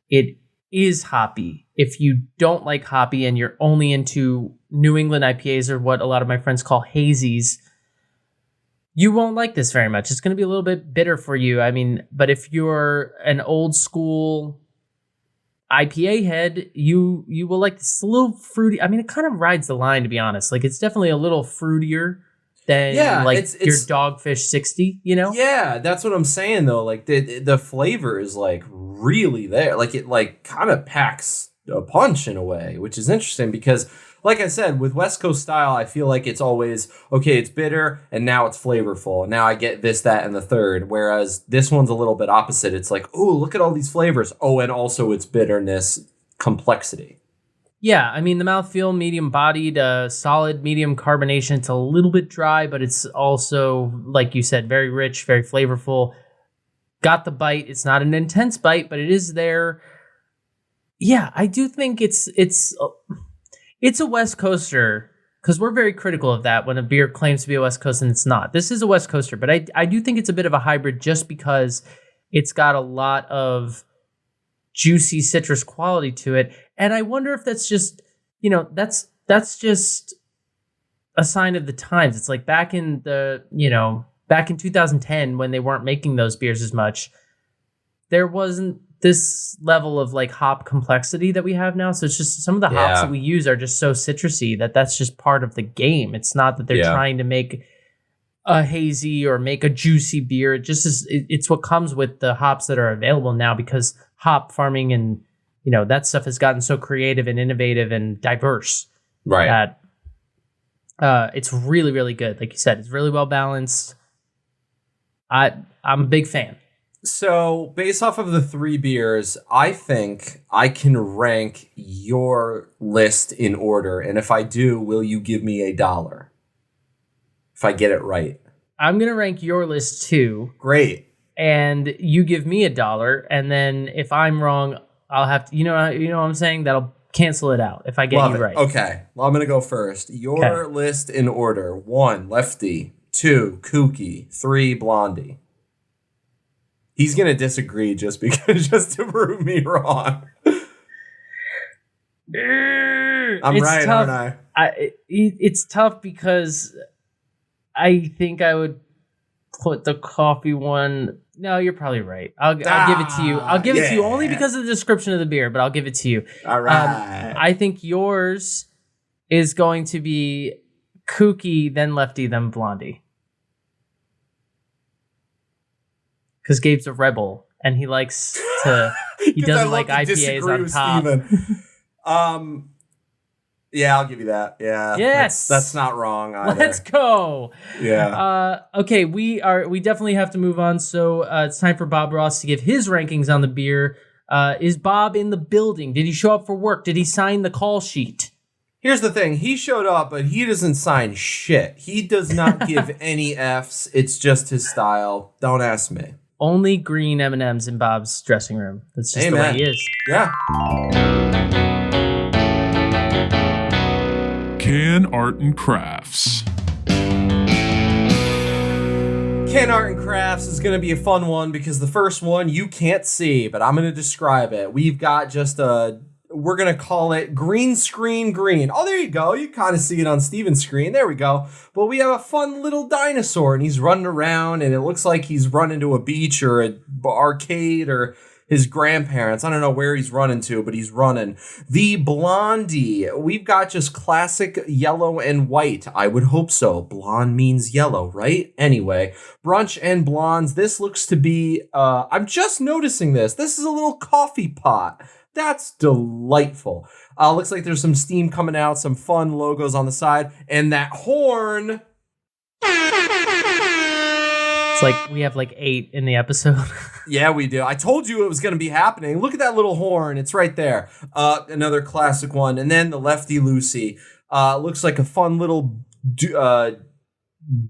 Speaker 2: It is hoppy. If you don't like hoppy and you're only into New England IPAs or what a lot of my friends call hazies, you won't like this very much. It's going to be a little bit bitter for you. I mean, but if you're an old school IPA head, you will like this. A little fruity. I mean, it kind of rides the line, to be honest. Like, it's definitely a little fruitier than your Dogfish 60, you know?
Speaker 1: Yeah, that's what I'm saying though. Like the flavor is like really there. Like it like kind of packs a punch in a way, which is interesting because like I said, with West Coast style, I feel like it's always, okay, it's bitter and now it's flavorful. And now I get this, that, and the third. Whereas this one's a little bit opposite. It's like, oh, look at all these flavors. Oh, and also it's bitterness, complexity.
Speaker 2: Yeah, I mean, the mouthfeel, medium-bodied, solid, medium carbonation. It's a little bit dry, but it's also, like you said, very rich, very flavorful. Got the bite. It's not an intense bite, but it is there. Yeah, I do think it's a West Coaster, because we're very critical of that when a beer claims to be a West Coast and it's not. This is a West Coaster, but I do think it's a bit of a hybrid just because it's got a lot of juicy citrus quality to it. And I wonder if that's just, that's just a sign of the times. It's like back in 2010 when they weren't making those beers as much, there wasn't this level of like hop complexity that we have now. So it's just some of the hops that we use are just so citrusy that's just part of the game. It's not that they're trying to make a hazy or make a juicy beer. It just is. It's what comes with the hops that are available now because hop farming and that stuff has gotten so creative and innovative and diverse.
Speaker 1: Right.
Speaker 2: That it's really, really good. Like you said, it's really well balanced. I'm a big fan.
Speaker 1: So based off of the three beers, I think I can rank your list in order. And if I do, will you give me $1? If I get it right.
Speaker 2: I'm going to rank your list too.
Speaker 1: Great.
Speaker 2: And you give me $1. And then if I'm wrong, I'll have to, you know what I'm saying? That'll cancel it out if I get you right.
Speaker 1: Okay. Well, I'm going to go first. Your list in order. 1, Lefty. 2, Kooky. 3, Blondie. He's going to disagree just to prove me wrong. I'm right,
Speaker 2: tough.
Speaker 1: aren't I?
Speaker 2: It's tough because I think I would put the coffee one. No, you're probably right. I'll give it to you. I'll give it to you only because of the description of the beer, but I'll give it to you.
Speaker 1: All right.
Speaker 2: I think yours is going to be Kooky, then Lefty, then Blondie. Because Gabe's a rebel, and he likes to. He doesn't like IPAs on top.
Speaker 1: Yeah, I'll give you that. Yeah.
Speaker 2: Yes.
Speaker 1: That's not wrong either.
Speaker 2: Let's go.
Speaker 1: Yeah.
Speaker 2: Okay, we definitely have to move on. So it's time for Bob Ross to give his rankings on the beer. Is Bob in the building? Did he show up for work? Did he sign the call sheet?
Speaker 1: Here's the thing. He showed up, but he doesn't sign shit. He does not give any Fs. It's just his style. Don't ask me.
Speaker 2: Only green M&Ms in Bob's dressing room. That's just the way he is.
Speaker 1: Yeah.
Speaker 3: Can Art and Crafts.
Speaker 1: Can Art and Crafts is going to be a fun one because the first one you can't see, but I'm going to describe it. We've got just a we're going to call it Green Screen Green. Oh, there you go. You kind of see it on Steven's screen. There we go. But we have a fun little dinosaur, and he's running around, and it looks like he's running to a beach or an arcade or his grandparents. I don't know where he's running to, but he's running. The Blondie. We've got just classic yellow and white. I would hope so. Blonde means yellow, right? Anyway, Brunch and Blondes. This looks to be, I'm just noticing this. This is a little coffee pot. That's delightful. Looks like there's some steam coming out, some fun logos on the side, and that horn.
Speaker 2: It's like we have like 8 in the episode.
Speaker 1: Yeah, we do. I told you it was going to be happening. Look at that little horn. It's right there. Another classic one. And then the Lefty Loosey. Looks like a fun little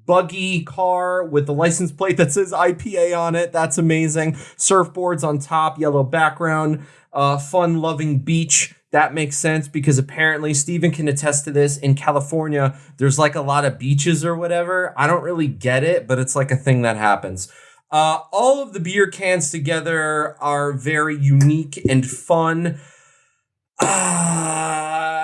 Speaker 1: buggy car with the license plate that says IPA on it. That's amazing. Surfboards on top, yellow background, fun-loving beach. That makes sense because apparently Steven can attest to this. In California, there's like a lot of beaches or whatever. I don't really get it, but it's like a thing that happens. All of the beer cans together are very unique and fun.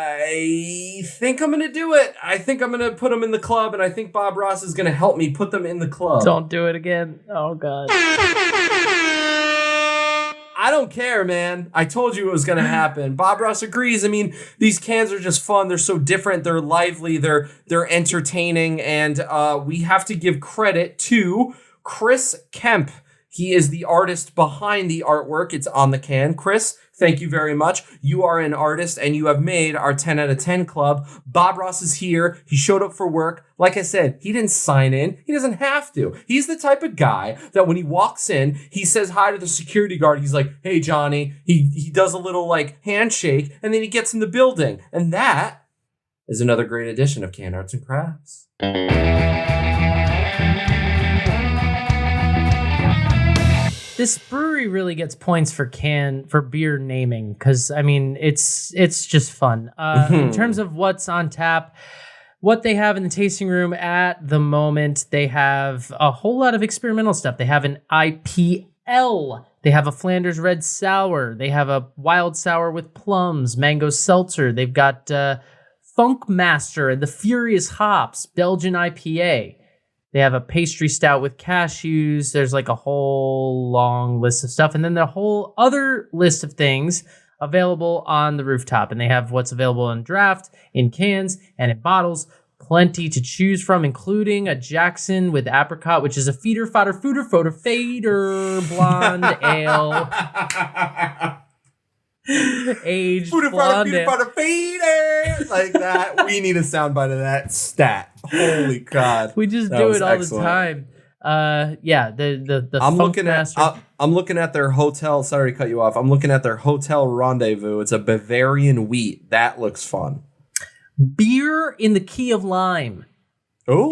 Speaker 1: I think I'm going to do it. I think I'm going to put them in the club, and I think Bob Ross is going to help me put them in the club.
Speaker 2: Don't do it again. Oh, God.
Speaker 1: I don't care, man. I told you it was going to happen. Bob Ross agrees. I mean, these cans are just fun. They're so different. They're lively. They're entertaining. And we have to give credit to Chris Kemp. He is the artist behind the artwork. It's on the can. Chris, thank you very much. You are an artist, and you have made our 10 out of 10 club. Bob Ross is here. He showed up for work. Like I said, he didn't sign in. He doesn't have to. He's the type of guy that when he walks in, he says hi to the security guard. He's like, hey, Johnny. He does a little like handshake, and then he gets in the building. And that is another great edition of Canned Arts and Crafts.
Speaker 2: This brewery really gets points for beer naming because I mean it's just fun. In terms of what's on tap, what they have in the tasting room at the moment, they have a whole lot of experimental stuff. They have an IPL. They have a Flanders Red Sour. They have a wild sour with plums, mango seltzer. They've got Funk Master and the Furious Hops, Belgian IPA. They have a pastry stout with cashews. There's like a whole long list of stuff. And then the whole other list of things available on the rooftop. And they have what's available in draft, in cans, and in bottles. Plenty to choose from, including a Jackson with apricot, which is a fader blonde ale. Aged blonde ale.
Speaker 1: Like that. We need a soundbite of that stat. Holy God.
Speaker 2: We just do it all the time. The
Speaker 1: I'm looking at their hotel. Sorry to cut you off. I'm looking at their hotel rendezvous. It's a Bavarian wheat. That looks fun.
Speaker 2: Beer in the Key of Lime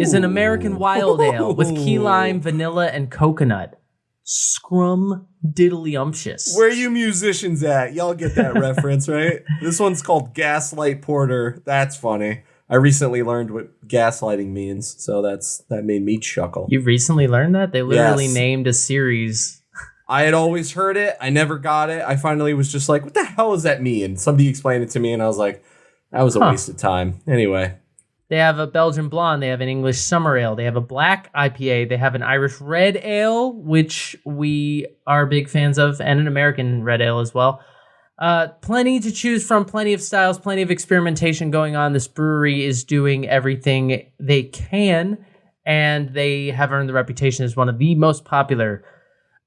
Speaker 2: is an American wild ale with key lime, vanilla, and coconut. Scrum diddlyumptious.
Speaker 1: Where are you musicians at? Y'all get that reference, right? This one's called Gaslight Porter. That's funny. I recently learned what gaslighting means, so that made me chuckle.
Speaker 2: You recently learned that? They literally named a series.
Speaker 1: I had always heard it. I never got it. I finally was just like, what the hell does that mean? Somebody explained it to me, and I was like, that was a waste of time. Anyway.
Speaker 2: They have a Belgian blonde. They have an English summer ale. They have a black IPA. They have an Irish red ale, which we are big fans of, and an American red ale as well. Plenty to choose from, plenty of styles, plenty of experimentation going on. This brewery is doing everything they can, and they have earned the reputation as one of the most popular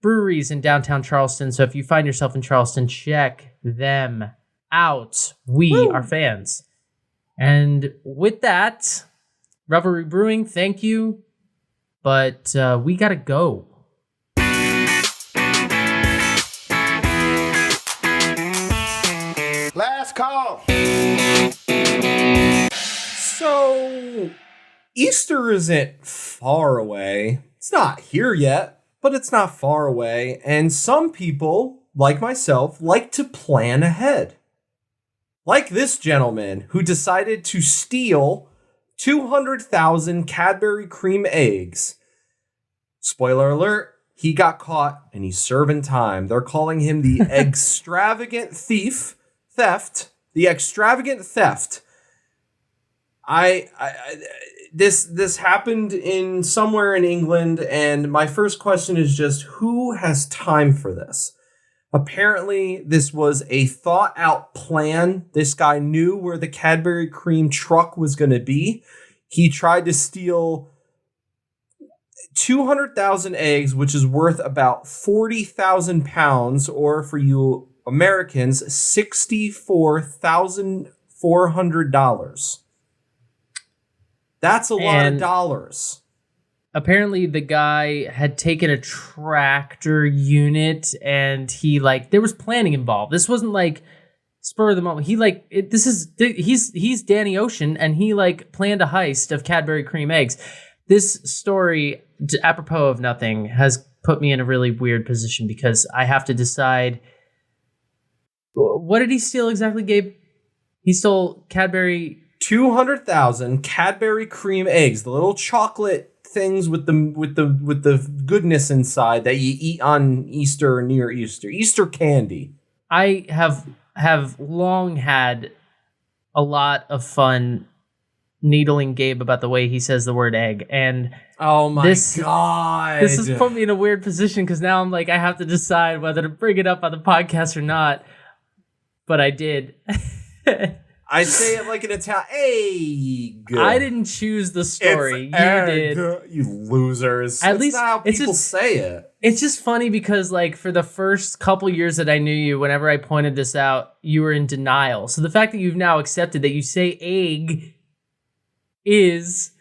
Speaker 2: breweries in downtown Charleston. So if you find yourself in Charleston, check them out. We are fans. And with that, Revelry Brewing, thank you. But we got to go.
Speaker 4: Last call.
Speaker 1: So, Easter isn't far away. It's not here yet, but it's not far away. And some people, like myself, like to plan ahead. Like this gentleman who decided to steal 200,000 Cadbury cream eggs. Spoiler alert, he got caught and he's serving time. They're calling him the extravagant thief. theft, the extravagant theft. This happened in somewhere in England, and my first question is just, who has time for this? Apparently, this was a thought-out plan. This guy knew where the Cadbury cream truck was going to be. He tried to steal 200,000 eggs, which is worth about 40,000 pounds, or for you Americans, $64,400. That's a lot of dollars.
Speaker 2: Apparently the guy had taken a tractor unit and there was planning involved. This wasn't like spur of the moment. He's Danny Ocean, and he planned a heist of Cadbury cream eggs. This story, apropos of nothing, has put me in a really weird position because I have to decide, what did he steal exactly, Gabe? He stole Cadbury
Speaker 1: 200,000 Cadbury cream eggs, the little chocolate things with the goodness inside that you eat on Easter or near Easter candy.
Speaker 2: I have long had a lot of fun needling Gabe about the way he says the word egg, and
Speaker 1: oh my god,
Speaker 2: this has put me in a weird position because now I'm I have to decide whether to bring it up on the podcast or not. But I did.
Speaker 1: I say it like an Italian. Egg.
Speaker 2: I didn't choose the story. You did.
Speaker 1: You losers.
Speaker 2: At least
Speaker 1: not how people say it.
Speaker 2: It's just funny because for the first couple years that I knew you, whenever I pointed this out, you were in denial. So the fact that you've now accepted that you say egg is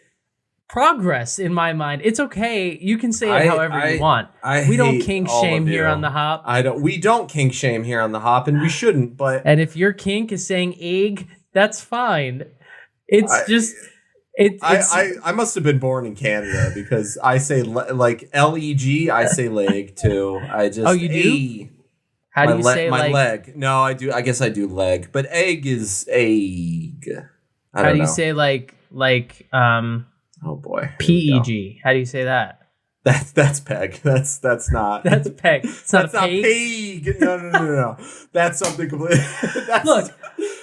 Speaker 2: progress in my mind. It's okay. You can say it however you want. We don't kink shame here on the hop.
Speaker 1: We don't kink shame here on the hop, and we shouldn't.
Speaker 2: And if your kink is saying egg, that's fine.
Speaker 1: I must have been born in Canada because I say LEG. I say leg too.
Speaker 2: You do? How do you say
Speaker 1: my leg? No, I do. I guess I do leg, but egg is egg.
Speaker 2: How do you say
Speaker 1: oh boy.
Speaker 2: PEG. How do you say that?
Speaker 1: That's peg. That's not.
Speaker 2: That's peg. It's not
Speaker 1: that's
Speaker 2: a
Speaker 1: peg. No. That's something completely.
Speaker 2: Look,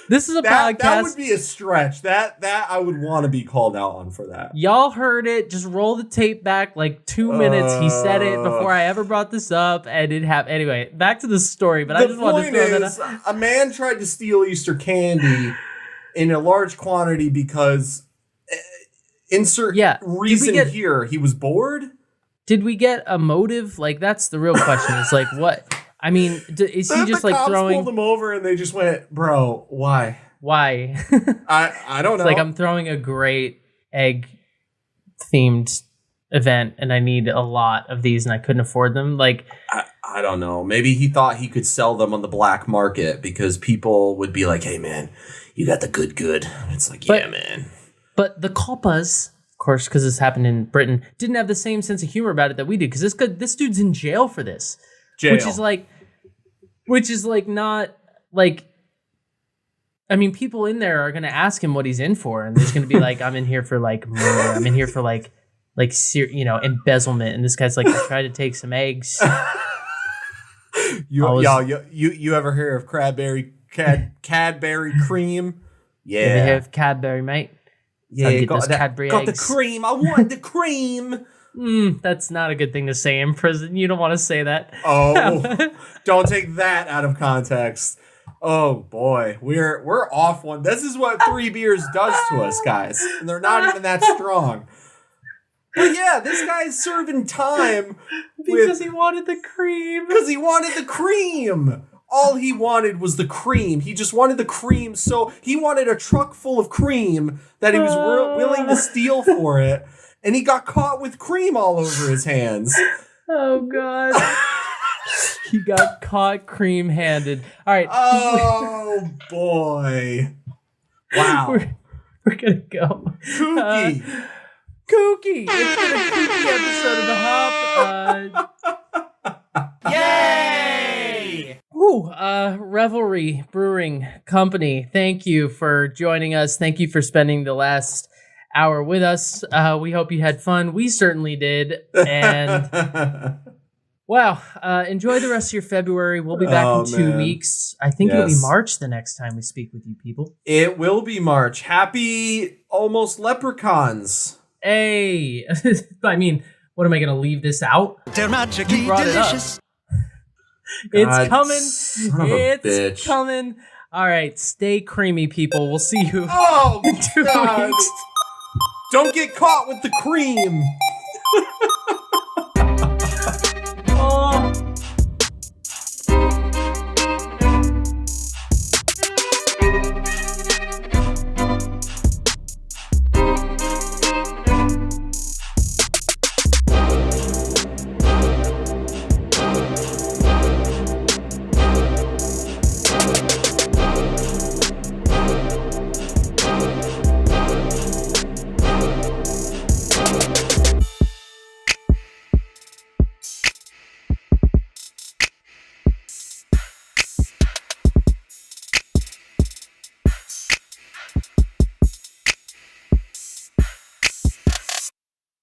Speaker 2: this is a podcast.
Speaker 1: That would be a stretch. That I would want to be called out on for that.
Speaker 2: Y'all heard it. Just roll the tape back 2 minutes. He said it before I ever brought this up, and it happened. Anyway, back to the story. But I just wanted to throw that out.
Speaker 1: A man tried to steal Easter candy in a large quantity because reason here. He was bored.
Speaker 2: Did we get a motive? That's the real question. It's what? I mean, is he just
Speaker 1: the cops
Speaker 2: throwing?
Speaker 1: Pulled him over and they just went, bro, why?
Speaker 2: Why?
Speaker 1: I don't know.
Speaker 2: It's I'm throwing a great egg themed event and I need a lot of these and I couldn't afford them.
Speaker 1: I don't know. Maybe he thought he could sell them on the black market because people would be like, hey man, you got the good. It's yeah, man.
Speaker 2: But the copas, of course, because this happened in Britain, didn't have the same sense of humor about it that we did. Because this dude's in jail for this.
Speaker 1: Jail.
Speaker 2: Which is not I mean, people in there are going to ask him what he's in for. And there's going to be I'm in here for murder. I'm in here for embezzlement. And this guy's I tried to take some eggs.
Speaker 1: You ever hear of Cadbury cream?
Speaker 2: Yeah. You ever hear of Cadbury, mate?
Speaker 1: Yeah,
Speaker 2: got
Speaker 1: the cream. I want the cream.
Speaker 2: That's not a good thing to say in prison. You don't want to say that.
Speaker 1: Oh, don't take that out of context. Oh boy, we're off one. This is what 3 beers does to us, guys, and they're not even that strong. But yeah, this guy's serving time
Speaker 2: because he wanted the cream.
Speaker 1: Because he wanted the cream. All he wanted was the cream. He just wanted the cream. So he wanted a truck full of cream that he was willing to steal for it. And he got caught with cream all over his hands.
Speaker 2: Oh, God. He got caught cream-handed. All right.
Speaker 1: Oh, boy. Wow.
Speaker 2: We're going to go.
Speaker 1: Kooky.
Speaker 2: Kooky. It's been a kooky episode of The Hop. Yay! Revelry Brewing Company, thank you for joining us. Thank you for spending the last hour with us. We hope you had fun. We certainly did. And Wow. Enjoy the rest of your February. We'll be back in 2 weeks. I think it'll be March the next time we speak with you people.
Speaker 1: It will be March. Happy almost leprechauns.
Speaker 2: Hey. I mean, what am I going to leave this out?
Speaker 4: They're magically delicious.
Speaker 2: It's coming. It's coming. All right. Stay creamy, people. We'll see you
Speaker 1: Oh,
Speaker 2: in 2 weeks.
Speaker 1: Don't get caught with the cream.